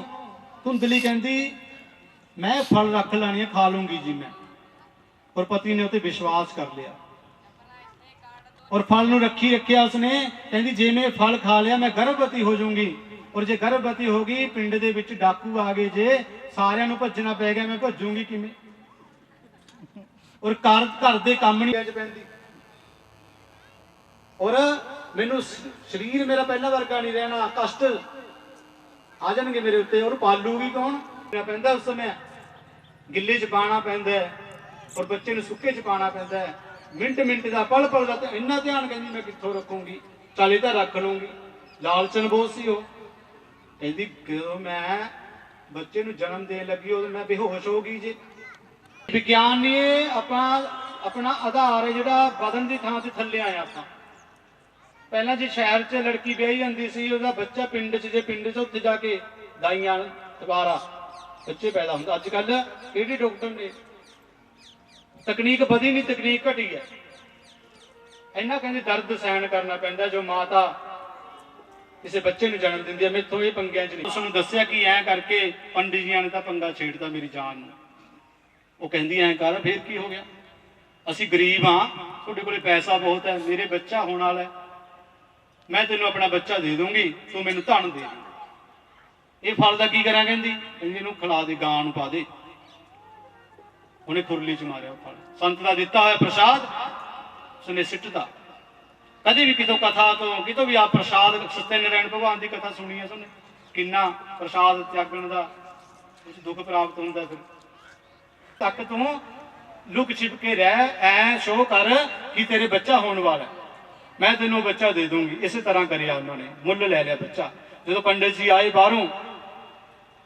धुंधली कहती मैं फल रख लानी है, खा लूंगी जी मैं। और पति ने उते विश्वास कर लिया, और फल नूं रखी रखिया उसने, कहती जे मैं फल खा लिया मैं गर्भवती हो जाऊंगी, और जे गर्भवती होगी पिंड दे विच डाकू आ गए, जे सारियां नूं भज्जना पै गया, मैं भज्जूंगी किवें। ਔਰ ਘਰ ਦੇ ਕੰਮ ਨਹੀਂ ਅੱਜ ਪੈਂਦੀ। ਔਰ ਮੈਨੂੰ ਸਰੀਰ ਮੇਰਾ ਪਹਿਲਾਂ ਵਰਗਾ ਨਹੀਂ ਰਹਿਣਾ, ਕਸ਼ਟ ਆ ਜਾਣਗੇ ਮੇਰੇ ਉੱਤੇ। ਔਰ ਪਾਲੂਗੀ ਕੌਣ? ਪੈਂਦਾ ਉਸ ਸਮੇਂ ਗਿੱਲੇ 'ਚ ਪਾਣਾ ਪੈਂਦਾ ਹੈ, ਔਰ ਬੱਚੇ ਨੂੰ ਸੁੱਕੇ 'ਚ ਪਾਣਾ ਪੈਂਦਾ ਹੈ। ਮਿੰਟ ਮਿੰਟ ਦਾ ਪਲ ਪਲ ਦਾ ਤੇ ਇੰਨਾ ਧਿਆਨ ਕਹਿੰਦੀ ਮੈਂ ਕਿੱਥੋਂ ਰੱਖੂੰਗੀ, ਚਾਲੇ ਤਾਂ ਰੱਖ ਲੂੰਗੀ। ਲਾਲਚਨ ਬਹੁਤ ਸੀ ਉਹ। ਕਹਿੰਦੀ ਜਦੋਂ ਮੈਂ ਬੱਚੇ ਨੂੰ ਜਨਮ ਦੇਣ ਲੱਗੀ ਉਦੋਂ ਮੈਂ ਬੇਹੋਸ਼ ਹੋ ਗਈ। ਜੇ ਵਿਗਿਆਨ ਨੇ ਆਪਣਾ ਆਧਾਰ ਹੈ ਜਿਹੜਾ ਵਧਣ ਦੀ ਥਾਂ ਤੇ ਥੱਲੇ ਆਇਆ। ਆਪਾਂ ਪਹਿਲਾਂ ਜੇ ਸ਼ਹਿਰ 'ਚ ਲੜਕੀ ਵਿਆਹੀ ਜਾਂਦੀ ਸੀ, ਉਹਦਾ ਬੱਚਾ ਪਿੰਡ 'ਚ, ਜੇ ਪਿੰਡ 'ਚ ਉੱਥੇ ਜਾ ਕੇ ਦਾਈਆਂ ਦੁਬਾਰਾ ਬੱਚੇ ਪੈਦਾ ਹੁੰਦਾ। ਅੱਜ ਕੱਲ ਕਿਹੜੇ ਡਾਕਟਰ ਨੇ, ਤਕਨੀਕ ਵਧੀ ਨਹੀਂ, ਤਕਨੀਕ ਘਟੀ ਹੈ। ਇੰਨਾ ਕਹਿੰਦੇ ਦਰਦ ਸਹਿਣ ਕਰਨਾ ਪੈਂਦਾ ਜੋ ਮਾਤਾ ਕਿਸੇ ਬੱਚੇ ਨੂੰ ਜਨਮ ਦਿੰਦੀ ਹੈ। ਮੈਥੋਂ ਇਹ ਪੰਗਿਆਂ 'ਚ ਨਹੀਂ। ਉਸ ਨੂੰ ਦੱਸਿਆ ਕਿ ਐਂ ਕਰਕੇ ਪੰਡਿਤ ਜੀਆਂ ਨੇ ਤਾਂ ਪੰਗਾ ਛੇੜਤਾ ਮੇਰੀ ਜਾਨ ਨੂੰ। ਉਹ ਕਹਿੰਦੀ ਐਂ ਕਰ, ਫੇਰ ਕੀ ਹੋ ਗਿਆ, ਅਸੀਂ ਗਰੀਬ ਹਾਂ, ਤੁਹਾਡੇ ਕੋਲੇ ਪੈਸਾ ਬਹੁਤ ਹੈ, ਮੇਰੇ ਬੱਚਾ ਹੋਣ ਵਾਲਾ ਹੈ, ਮੈਂ ਤੈਨੂੰ ਆਪਣਾ ਬੱਚਾ ਦੇ ਦੂੰਗੀ, ਤੂੰ ਮੈਨੂੰ ਧਨ ਦੇ ਦੇ। ਇਹ ਫਲ ਦਾ ਕੀ ਕਰਾਂ? ਕਹਿੰਦੀ ਇਹਨੂੰ ਖਿਲਾ ਦੇ, ਗਾਂ ਨੂੰ ਪਾ ਦੇ। ਉਹਨੇ ਖੁਰਲੀ 'ਚ ਮਾਰਿਆ ਉਹ ਫਲ, ਸੰਤ ਦਾ ਦਿੱਤਾ ਹੋਇਆ ਪ੍ਰਸ਼ਾਦ ਉਸਨੇ ਸਿੱਟਦਾ। ਕਦੇ ਵੀ ਕਿਤੋਂ ਕਥਾ ਤੋਂ ਕਿਤੋਂ ਵੀ ਆਪ ਪ੍ਰਸ਼ਾਦ, ਸਤਿਨਾਰਾਇਣ ਭਗਵਾਨ ਦੀ ਕਥਾ ਸੁਣੀ ਹੈ ਸੁਣੇ, ਕਿੰਨਾ ਪ੍ਰਸ਼ਾਦ ਤਿਆਗਣ ਦਾ ਕੁਝ ਦੁੱਖ ਪ੍ਰਾਪਤ ਹੁੰਦਾ। ਫਿਰ ਤੱਕ ਤੂੰ ਲੁਕ ਛਿਪ ਕੇ ਰਹਿ, ਐ ਸ਼ੋਅ ਕਰ ਕਿ ਤੇਰੇ ਬੱਚਾ ਹੋਣ ਵਾਲਾ, ਮੈਂ ਤੈਨੂੰ ਬੱਚਾ ਦੇ ਦੂੰਗੀ। ਇਸੇ ਤਰ੍ਹਾਂ ਕਰਿਆ ਉਹਨਾਂ ਨੇ, ਮੁੱਲ ਲੈ ਲਿਆ ਬੱਚਾ। ਜਦੋਂ ਪੰਡਿਤ ਜੀ ਆਏ ਬਾਹਰੋਂ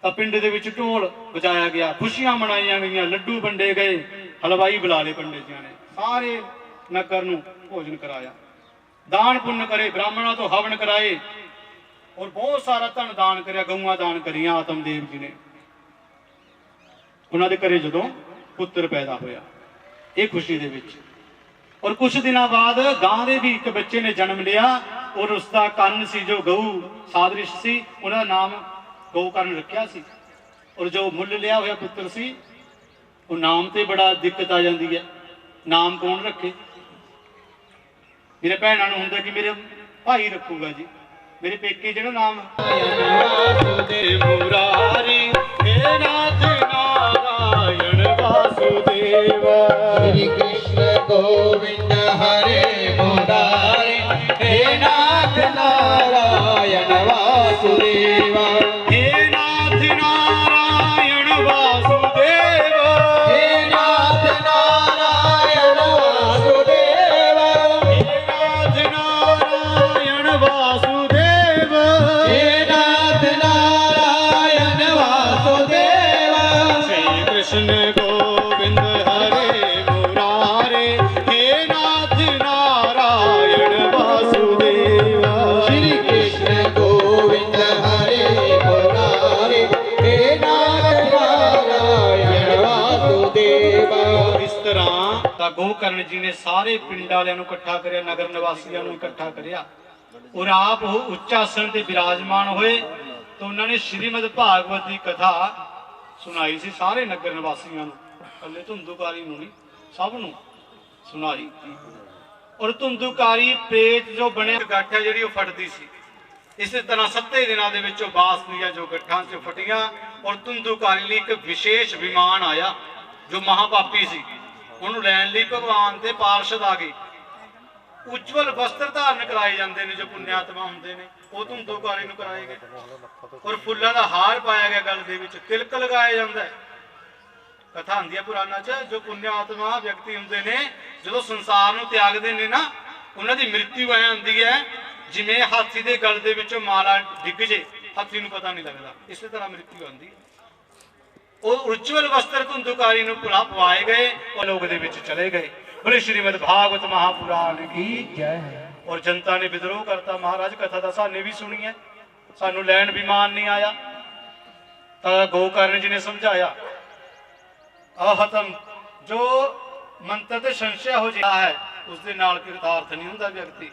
ਤਾਂ ਪਿੰਡ ਦੇ ਵਿੱਚ ਢੋਲ ਵਜਾਇਆ ਗਿਆ, ਖੁਸ਼ੀਆਂ ਮਨਾਈਆਂ ਗਈਆਂ, ਲੱਡੂ ਵੰਡੇ ਗਏ, ਹਲਵਾਈ ਬੁਲਾ ਲਏ ਪੰਡਿਤ ਜੀ ਨੇ, ਸਾਰੇ ਨਗਰ ਨੂੰ ਭੋਜਨ ਕਰਾਇਆ, ਦਾਨ ਪੁੰਨ ਕਰੇ, ਬ੍ਰਾਹਮਣਾਂ ਤੋਂ ਹਵਨ ਕਰਾਏ, ਔਰ ਬਹੁਤ ਸਾਰਾ ਧਨ ਦਾਨ ਕਰਿਆ, ਗਊਆਂ ਦਾਨ ਕਰੀਆਂ ਆਤਮਦੇਵ ਜੀ ਨੇ। ਉਹਨਾਂ ਦੇ ਘਰੇ ਜਦੋਂ ਪੁੱਤਰ ਪੈਦਾ ਹੋਇਆ ਇਹ ਖੁਸ਼ੀ ਦੇ ਵਿੱਚ। ਔਰ ਕੁਝ ਦਿਨਾਂ ਬਾਅਦ ਗਾਂ ਦੇ ਵੀ ਇੱਕ ਬੱਚੇ ਨੇ ਜਨਮ ਲਿਆ, ਔਰ ਉਸਦਾ ਕੰਨ ਸੀ ਜੋ ਗਊ ਸਾਦ੍ਰਿਸ਼ ਸੀ, ਉਹਨਾਂ ਦਾ ਨਾਮ ਗਊਕਰਨ ਰੱਖਿਆ ਸੀ। ਔਰ ਜੋ ਮੁੱਲ ਲਿਆ ਹੋਇਆ ਪੁੱਤਰ ਸੀ, ਉਹ ਨਾਮ ਤੇ ਬੜਾ ਦਿੱਕਤ ਆ ਜਾਂਦੀ ਹੈ, ਨਾਮ ਕੌਣ ਰੱਖੇ? ਮੇਰੇ ਭੈਣਾਂ ਨੂੰ ਹੁੰਦਾ ਕਿ ਮੇਰੇ ਭਾਈ ਰੱਖੂਗਾ ਜੀ, ਮੇਰੇ ਪੇਕੇ ਜਿਹੜਾ ਨਾਮ ਵਾਸੁਦੇਵ ਮੁਰਾਰੀ, ਹੇ ਨਾਥ ਨਾਰਾਇਣ ਵਾਸੁਦੇਵ, श्री कृष्ण गोविंद हरे मुरारे, हे नाथ नारायण वासुदेव, हे नाथ नारायण वासुदेव, हे नाथ नारायण वासुदेव, हे नाथ नारायण वासुदेव, हे नाथ नारायण वासुदेव, श्री कृष्ण गोविंद हरे मुरारे, हे नाथ नारायण वासुदेव, श्री कृष्ण गोविंद हरे मुरारे, हे नाथ नारायण वासुदेव। इस तरह ਤਾਂ ਗੋਕਰਨ ਜੀ ਨੇ ਸਾਰੇ ਪਿੰਡ ਵਾਲਿਆਂ ਨੂੰ ਇਕੱਠਾ ਕਰਿਆ, ਨਗਰ ਨਿਵਾਸੀਆਂ ਨੂੰ ਇਕੱਠਾ ਕਰਿਆ, ਔਰ ਆਪ ਉਹ ਉੱਚ ਆਸਣ ਤੇ ਬਿਰਾਜਮਾਨ ਹੋਏ। ਤਾਂ ਉਹਨਾਂ ਨੇ ਸ਼੍ਰੀਮਦ ਭਾਗਵਤ ਦੀ ਕਥਾ ਸੁਣਾਈ ਸੀ ਸਾਰੇ ਨਗਰ ਨਿਵਾਸੀਆਂ ਨੂੰ, ਇਕੱਲੇ ਧੁੰਦੂਕਾਰੀ ਨੂੰ ਨਹੀਂ, ਸਭ ਨੂੰ ਸੁਣਾਈ। ਔਰ ਧੁੰਦੂਕਾਰੀ ਪ੍ਰੇਤ ਜੋ ਬਣਿਆ ਗਾਠਾ ਜਿਹੜੀ ਉਹ ਫਟਦੀ ਸੀ। ਇਸੇ ਤਰ੍ਹਾਂ 7 ਦਿਨਾਂ ਦੇ ਵਿੱਚ ਉਹ ਬਾਸ ਦੀਆਂ ਜੋ ਗੱਠਾਂ ਚ ਫਟੀਆਂ, ਔਰ ਧੁੰਦੂਕਾਰੀ ਲਈ ਇੱਕ ਵਿਸ਼ੇਸ਼ ਵਿਮਾਨ ਆਇਆ ਜੋ ਮਹਾਪਾਪੀ ਸੀ। ਉਹਨੂੰ ਲੈਣ ਲਈ ਭਗਵਾਨ ਤੇ ਪਾਰਸ਼ਦ ਆ ਗਏ। ਉਜਵਲ ਵਸਤਰ ਧਾਰਨ ਕਰਾਏ ਜਾਂਦੇ ਨੇ ਜੋ ਪੁੰਨਿਆਤਮਾ ਹੁੰਦੇ ਨੇ, ਉਹ ਧੁੰਦੂਕਾਰੀ ਨੂੰ ਕਰਾਏ ਗਏ। ਔਰ ਫੁੱਲਾਂ ਦਾ ਹਾਰ ਪਾਇਆ ਗਿਆ ਗਲ ਦੇ ਵਿੱਚ, ਤਿਲਕ ਲਗਾਇਆ ਜਾਂਦਾ ਹੈ। ਕਥਾ ਹੁੰਦੀ ਹੈ ਪੁਰਾਣਾਂ 'ਚ, ਜੋ ਪੁੰਨਿਆਤਮਾ ਵਿਅਕਤੀ ਹੁੰਦੇ ਨੇ ਜਦੋਂ ਸੰਸਾਰ ਨੂੰ ਤਿਆਗਦੇ ਨੇ ਨਾ, ਉਹਨਾਂ ਦੀ ਮ੍ਰਿਤੂ ਐ ਹੁੰਦੀ ਹੈ ਜਿਵੇਂ ਹਾਥੀ ਦੇ ਗਲ ਦੇ ਵਿੱਚੋਂ ਮਾਲਾ ਡਿੱਗ ਜੇ, ਹਾਥੀ ਨੂੰ ਪਤਾ ਨਹੀਂ ਲੱਗਦਾ, ਇਸੇ ਤਰ੍ਹਾਂ ਮ੍ਰਿਤੂ ਆਉਂਦੀ ਹੈ। ਉਹ ਉਜਵਲ ਵਸਤਰ ਧੁੰਦੂਕਾਰੀ ਨੂੰ ਪਵਾਏ ਗਏ, ਉਹ ਲੋਕ ਦੇ ਵਿੱਚ ਚਲੇ ਗਏ। ਬੋਲੇ ਸ਼੍ਰੀਮਦ ਭਾਗਵਤ ਮਹਾਪੁਰਾਣ ਕੀ ਜੈ। ਔਰ ਜਨਤਾ ਨੇ ਵਿਦਰੋਹ ਕਰਤਾ। ਮਹਾਰਾਜ ਕਥਾ ਤਾਂ ਸਾਨੇ ਵੀ ਸੁਣੀ ਹੈ, ਸਾਨੂੰ ਲੈਣ ਵਿਮਾਨ ਨਹੀਂ ਆਇਆ। ਤਾਂ ਗੋਕਰਨ ਜੀ ਨੇ ਸਮਝਾਇਆ, ਆਹਤਮ ਜੋ ਮੰਤਰ ਤੇ ਸੰਸ਼ਯ ਹੋ ਜਾਂਦਾ ਹੈ ਉਸ ਦੇ ਨਾਲ ਕਿਰਤਾਰਥ ਨਹੀਂ ਹੁੰਦਾ ਵਿਅਕਤੀ।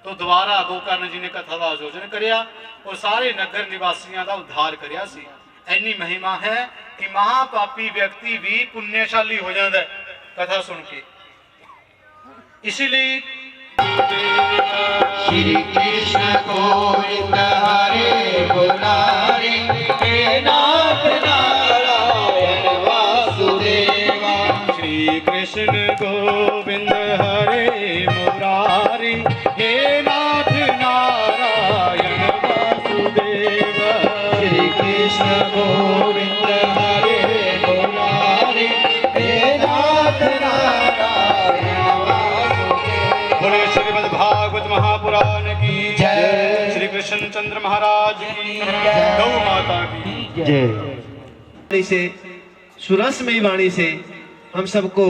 ਤੋਂ ਦੁਬਾਰਾ ਗੋਕਰਨ ਜੀ ਨੇ ਕਥਾ ਦਾ ਆਯੋਜਨ ਕਰਿਆ ਔਰ ਸਾਰੇ ਨਗਰ ਨਿਵਾਸੀਆਂ ਦਾ ਉद्धार ਕਰਿਆ ਸੀ। ਇੰਨੀ ਮਹਿਮਾ ਹੈ ਕਿ ਮਹਾਪਾਪੀ ਵਿਅਕਤੀ ਵੀ ਪੁੰਨਿਆਸ਼ਾਲੀ ਹੋ ਜਾਂਦਾ ਹੈ ਕਥਾ ਸੁਣ ਕੇ। ਇਸੇ ਲਈ श्री कृष्ण गोविंद हरे मुरारे, हे नाथ नारायण वासुदेव, श्री कृष्ण कृष्ण गोविंद हरे मुरारी, हे नाथ नारायण वासुदेव। श्री कृष्ण गोविंद हरे मुरारी, हे नाथ नारायण वासुदेव। बोले श्रीमद् भागवत महापुराण की जय। श्री कृष्ण चंद्र महाराज की, गौ माता की जय। से सुरसमयी वाणी से हम सबको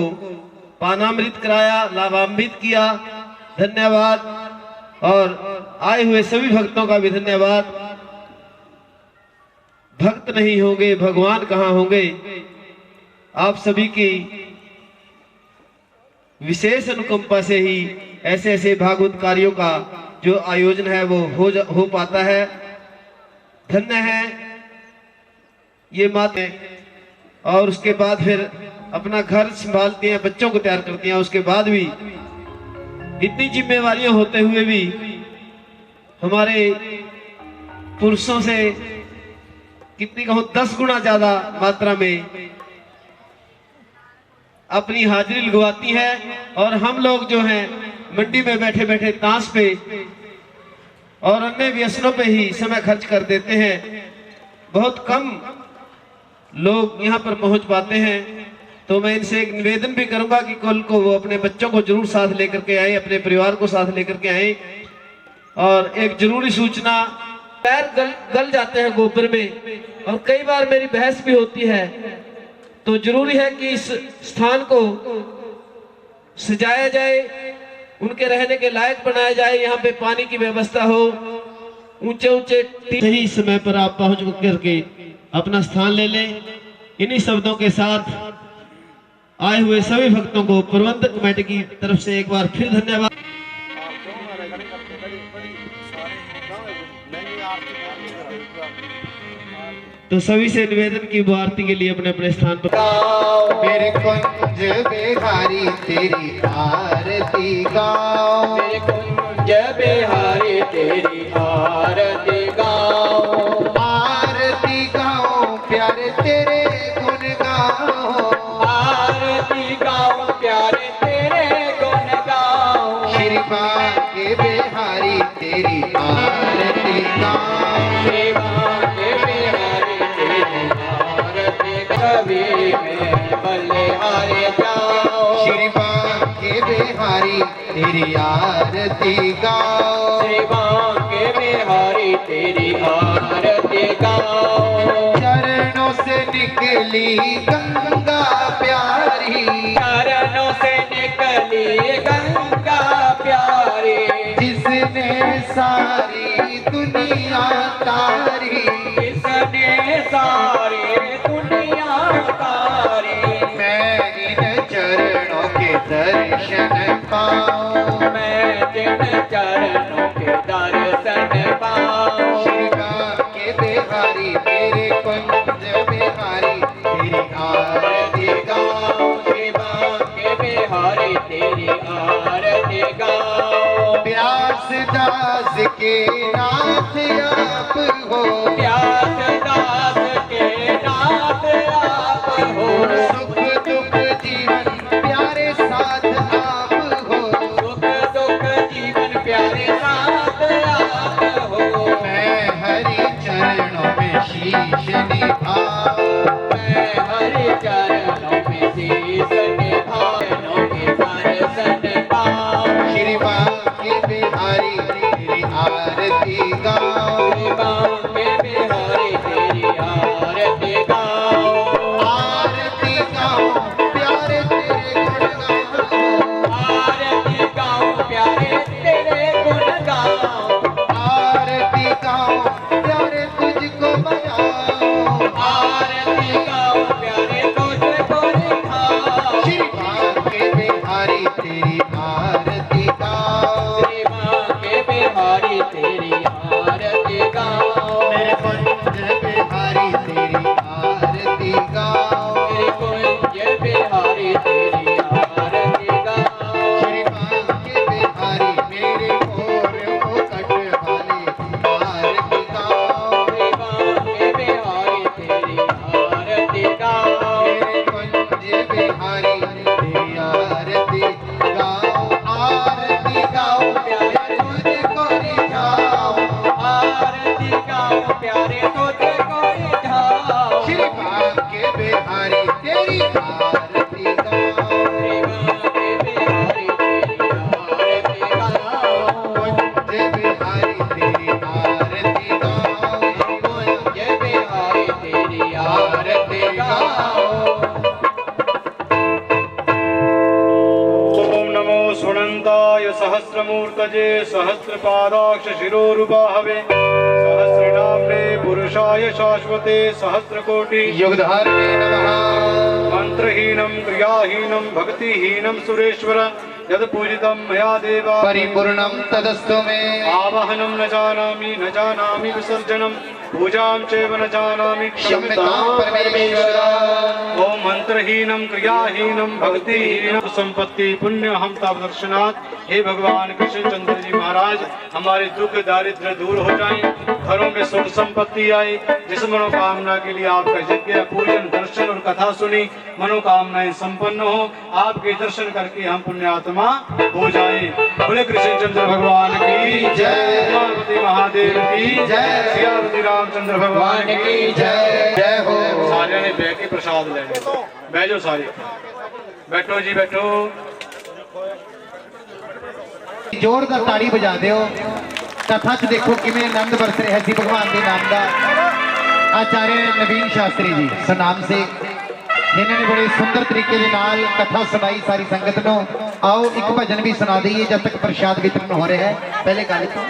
पानामृत कराया, लाभान्वित किया। धन्यवाद। और आए हुए सभी भक्तों का भी धन्यवाद। भक्त नहीं होंगे भगवान कहाँ होंगे। आप सभी की विशेष अनुकंपा से ही ऐसे ऐसे भागवत कार्यों का जो आयोजन है वो हो पाता है। धन्य है ये माता। और उसके बाद फिर अपना घर संभालती हैं, बच्चों को तैयार करती हैं। उसके बाद भी इतनी जिम्मेवारियां होते हुए भी हमारे पुरुषों से कितनी कहूं 10 गुना ज्यादा मात्रा में अपनी हाजिरी लगवाती है। और हम लोग जो हैं मंडी में बैठे बैठे ताश पे और अन्य व्यसनों पे ही समय खर्च कर देते हैं। बहुत कम लोग यहाँ पर पहुंच पाते हैं। तो मैं इनसे एक निवेदन भी करूंगा कि कल को वो अपने बच्चों को जरूर साथ लेकर के आए, अपने परिवार को साथ लेकर के आए। और एक जरूरी सूचना, पैर गल जाते हैं गोबर में और कई बार मेरी बहस भी होती है। तो जरूरी है कि इस स्थान को सजाया जाए, उनके रहने के लायक बनाया जाए। यहाँ पे पानी की व्यवस्था हो, ऊंचे ऊंचे सही समय पर आप पहुंच करके अपना स्थान ले लें। इन्हीं शब्दों के साथ आए हुए सभी भक्तों को प्रबंधक कमेटी की तरफ से एक बार फिर धन्यवाद। तो सभी से निवेदन की आरती के लिए अपने अपने स्थान पर मेरे कुंज बिहारी तेरी आरती गाओ, मेरे कुंज बिहारी तेरी आरती गाओ, आरती गाओ प्यारे तेरे गुण गाओ, आरती गाओ प्यारे तेरे गुण गाओ, श्री बांके बिहारी तेरी आरती गाओ, श्री बांके बिहारी तेरी आरती कभी में बलिहारी जाओ, श्री बांके बिहारी तेरी आरती गाओ, श्री बांके बिहारी तेरी आरती गाओ, चरणों से निकली गंगा प्यारी, चरणों से निकली गंगा प्यारी, जिसने सारी दुनिया तारी, इसने सारी दुनिया तारी, मैं इन चरणों के दर्शन पाऊं, मैं जिन चरणों के दर्शन पाऊं, श्री बांके बिहारी तेरे कुंज बिहारी तेरी आरती गाओ, श्री बांके बिहारी तेरी आरती गाओ, प्यास दास के नाथ आप हो, प्यास दास के नाथ आप हो, सुख दुख जीवन प्यारे साथ आप हो, सुख दुख जीवन प्यारे साथ आप हो, मैं हरि चरणों में शीश निभाऊं, मैं हरि चरणों में शीश निभाऊं, के दर्शन पाऊं, श्री बांके बिहारी तेरी आरती गाओ, श्री बांके बिहारी तेरी आरती गाओ, आरती गाओ प्यारे तेरे गुण गाओ, आरती गाओ प्यारे तेरे गुण गाओ, आरती गाओ प्यारे तुझको बजाओ, आरती आरती गाओ। ओम नमो सुनंताय सहस्रमूर्तये सहस्रपादाक्ष शिरोरुबाहवे सहस्रनाम्ने पुरुषाय शाश्वते सहस्रकोटि युगधारिणे नमः। मंत्रहीनं क्रियाहीनं भक्तिहीनं सुरेश्वर यद पूजितं मया देवा परिपूर्णं तदस्तु मे। आवाहनं न जानामि विसर्जनं पूजां चैव न जानामि क्षम्यतां परमेश्वर। ओम मंत्रहीनं क्रियाहीनं भक्तिहीनं संपत्ति पुण्य हम तब दर्शनाथ। हे भगवान कृष्ण चंद्र जी महाराज, हमारे दुख दारिद्र दूर हो जाए, घरों में सुख संपत्ति आए। जिस मनोकामना के लिए आपका यज्ञ पूजन दर्शन और कथा सुनी, मनोकामनाएं संपन्न हो। आपके दर्शन करके हम पुण्यात्मा हो जाए। बोले कृष्ण चंद्र भगवान की जय, पार्वती महादेव की जय, सियापति रामचंद्र भगवान की जय। जय हो। सारे ने बैठ के प्रसाद लेने, बैठो सारे, बैठो जी बैठो। जोरदार ताड़ी बजा दिओ। कथा च देखो किवें आनंद बरस रहा है भगवान के नाम का। आचार्य नवीन शास्त्री जी सनाम से जिन्होंने बड़े सुंदर तरीके के नाल कथा सुनाई सारी संगत को। आओ एक भजन भी सुना दईए जब तक प्रसाद वितरण हो रहा है। पहले गाली तो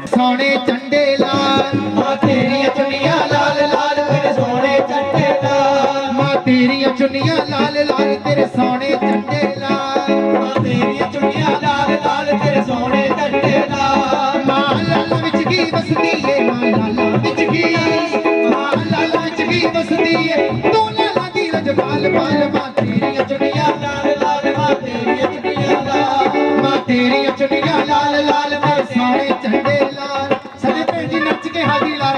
सोने चंडे लाल मां तेरिया चुनिया लाल लाल तेरे सोने चंडे लाल। मां तेरिया चुनिया लाल लाल तेरे सोने चंडे लाल। मां तेरिया चुनिया लाल लाल तेरे सोने चंडे लाल। मां लाल विच की बसदी है, मां लाल विच की, मां लाल विच की बसदी है, तू लाला दी रजपाल पाल। मां तेरिया चुनिया लाल लाल, मां तेरिया चुनिया लाल, मां तेरिया चुनिया लाल लाल तेरे सोने चंडे लाल। सजे भैन जी नच के हाजी लाल।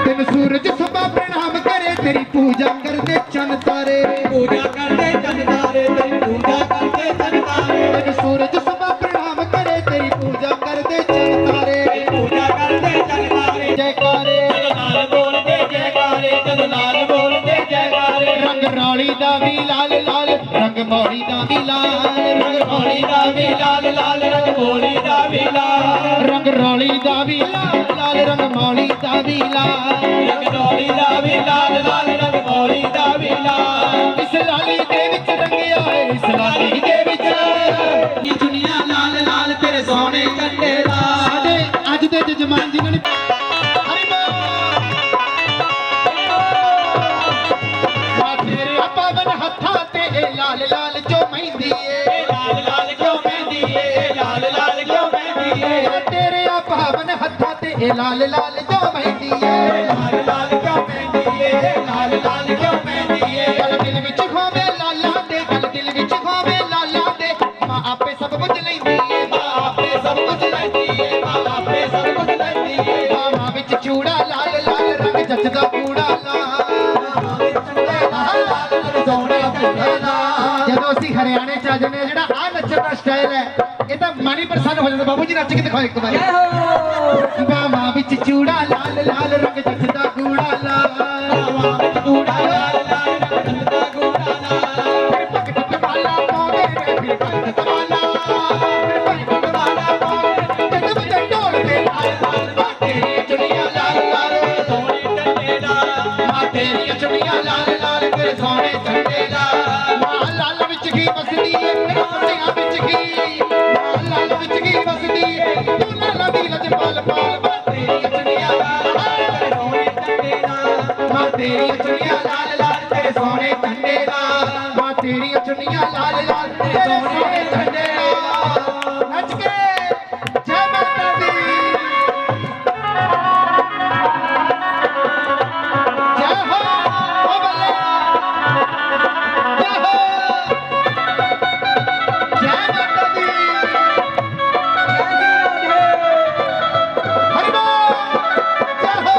तेन सूरज सबा प्रणाम करे, तेरी पूजा कर दे चन तारे, पूजा कर दे चन तारे, तेरी पूजा कर दे चन तारे। तेन सूरज सबा प्रणाम करे, तेरी पूजा कर दे चन तारे, पूजा कर दे चन तारे। जयकारे लाल बोल दे जयकारे, जद लाल बोल दे जयकारे। रंग रौली दा भी लाल लाल, रंग मौली दा भी लाल, रंग मौली दा भी लाल लाल, रंग मौली दा भी लाल, रंग रौली दा भी लाल लाल, रंग मौली दा भी लाल, रंग रौली दा भी लाल लाल, रंग मौली दा भी लाल। इस लाली दे विच रंगिया है, इस लाली दे विच ये दुनिया लाल लाल तेरे सोने कंडे लाल। साडे अज दे जजमान जिन्हां ने हरि बोल तेरे पावन हत्थां ते लाल लाल जो मेहंदी है, लाल लाल क्यों मेहंदी है, लाल लाल क्यों मेहंदी है। तेरे पावन हत्थां ते लाल लाल जो मेहंदी है, लाल लाल क्यों मेहंदी है, लाल लाल क्यों मेहंदी है। गल दिल विच होवे लाला दे, गल दिल विच होवे लाला दे, मां आपे सब कुछ लैंदी है, मां आपे सब कुछ लैंदी है, मां आपे सब कुछ लैंदी है। मां विच चूड़ा लाल लाल, रंग जचदा कूड़ा लाल, मां विच चूड़ा लाल लाल, रंग सोने कंडे लाल। जदों असीं हरियाणे च आ जने जेड़ा आ नच्चण दा स्टाइल है, ये तो मन ही प्रसन्न हो जाता। बाबू जी नच के दिखाओ एक बार। बाबा विच चूड़ा लाल लाल, रंग जचदा कूड़ा लाल, बाबा विच चूड़ा लाल लाल, रंग जचदा कूड़ा लाल। फिर भगत तमाला पावे रे, फिर भगत तमाला, फिर भगत तमाला पावे जद बजे ढोल पे लाल लाल। मां तेरी चुनिया लाल लाल तेरे सोने चंडे लाल, मां तेरी चुनिया लाल लाल तेरे सोने चंडे लाल। मां लाल विच की बसदी है, मोतियां विच की, मां लाल विच की बसदी है, तू लाला दी लजपाल पाल। मां तेरी चुनिया लाल लाल तेरे सोने चंडे लाल, मां तेरी चुनिया लाल लाल तेरे सोने चंडे लाल, मां तेरी चुनिया लाल लाल तेरे सोने चंडे लाल। नच के जय माता दी जय हो, ओ बल्ले जय हो, जय माता दी हरि बोल जय हो।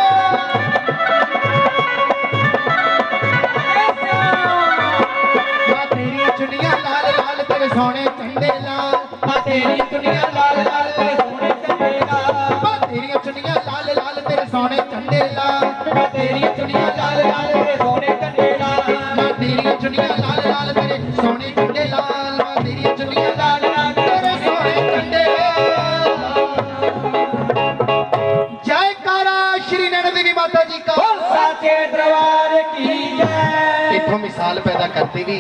मां तेरी चुनिया लाल लाल तेरे सोने चंडे लाल, मां तेरी चुनिया लाल लाल तेरे सोने चंडे लाल, मां तेरी चुनिया लाल लाल तेरे सोने चंडे लाल, मां तेरी चुनिया लाल लाल तेरे सोने चंडे लाल, मां तेरी चुनिया लाल लाल अदा करती नहीं।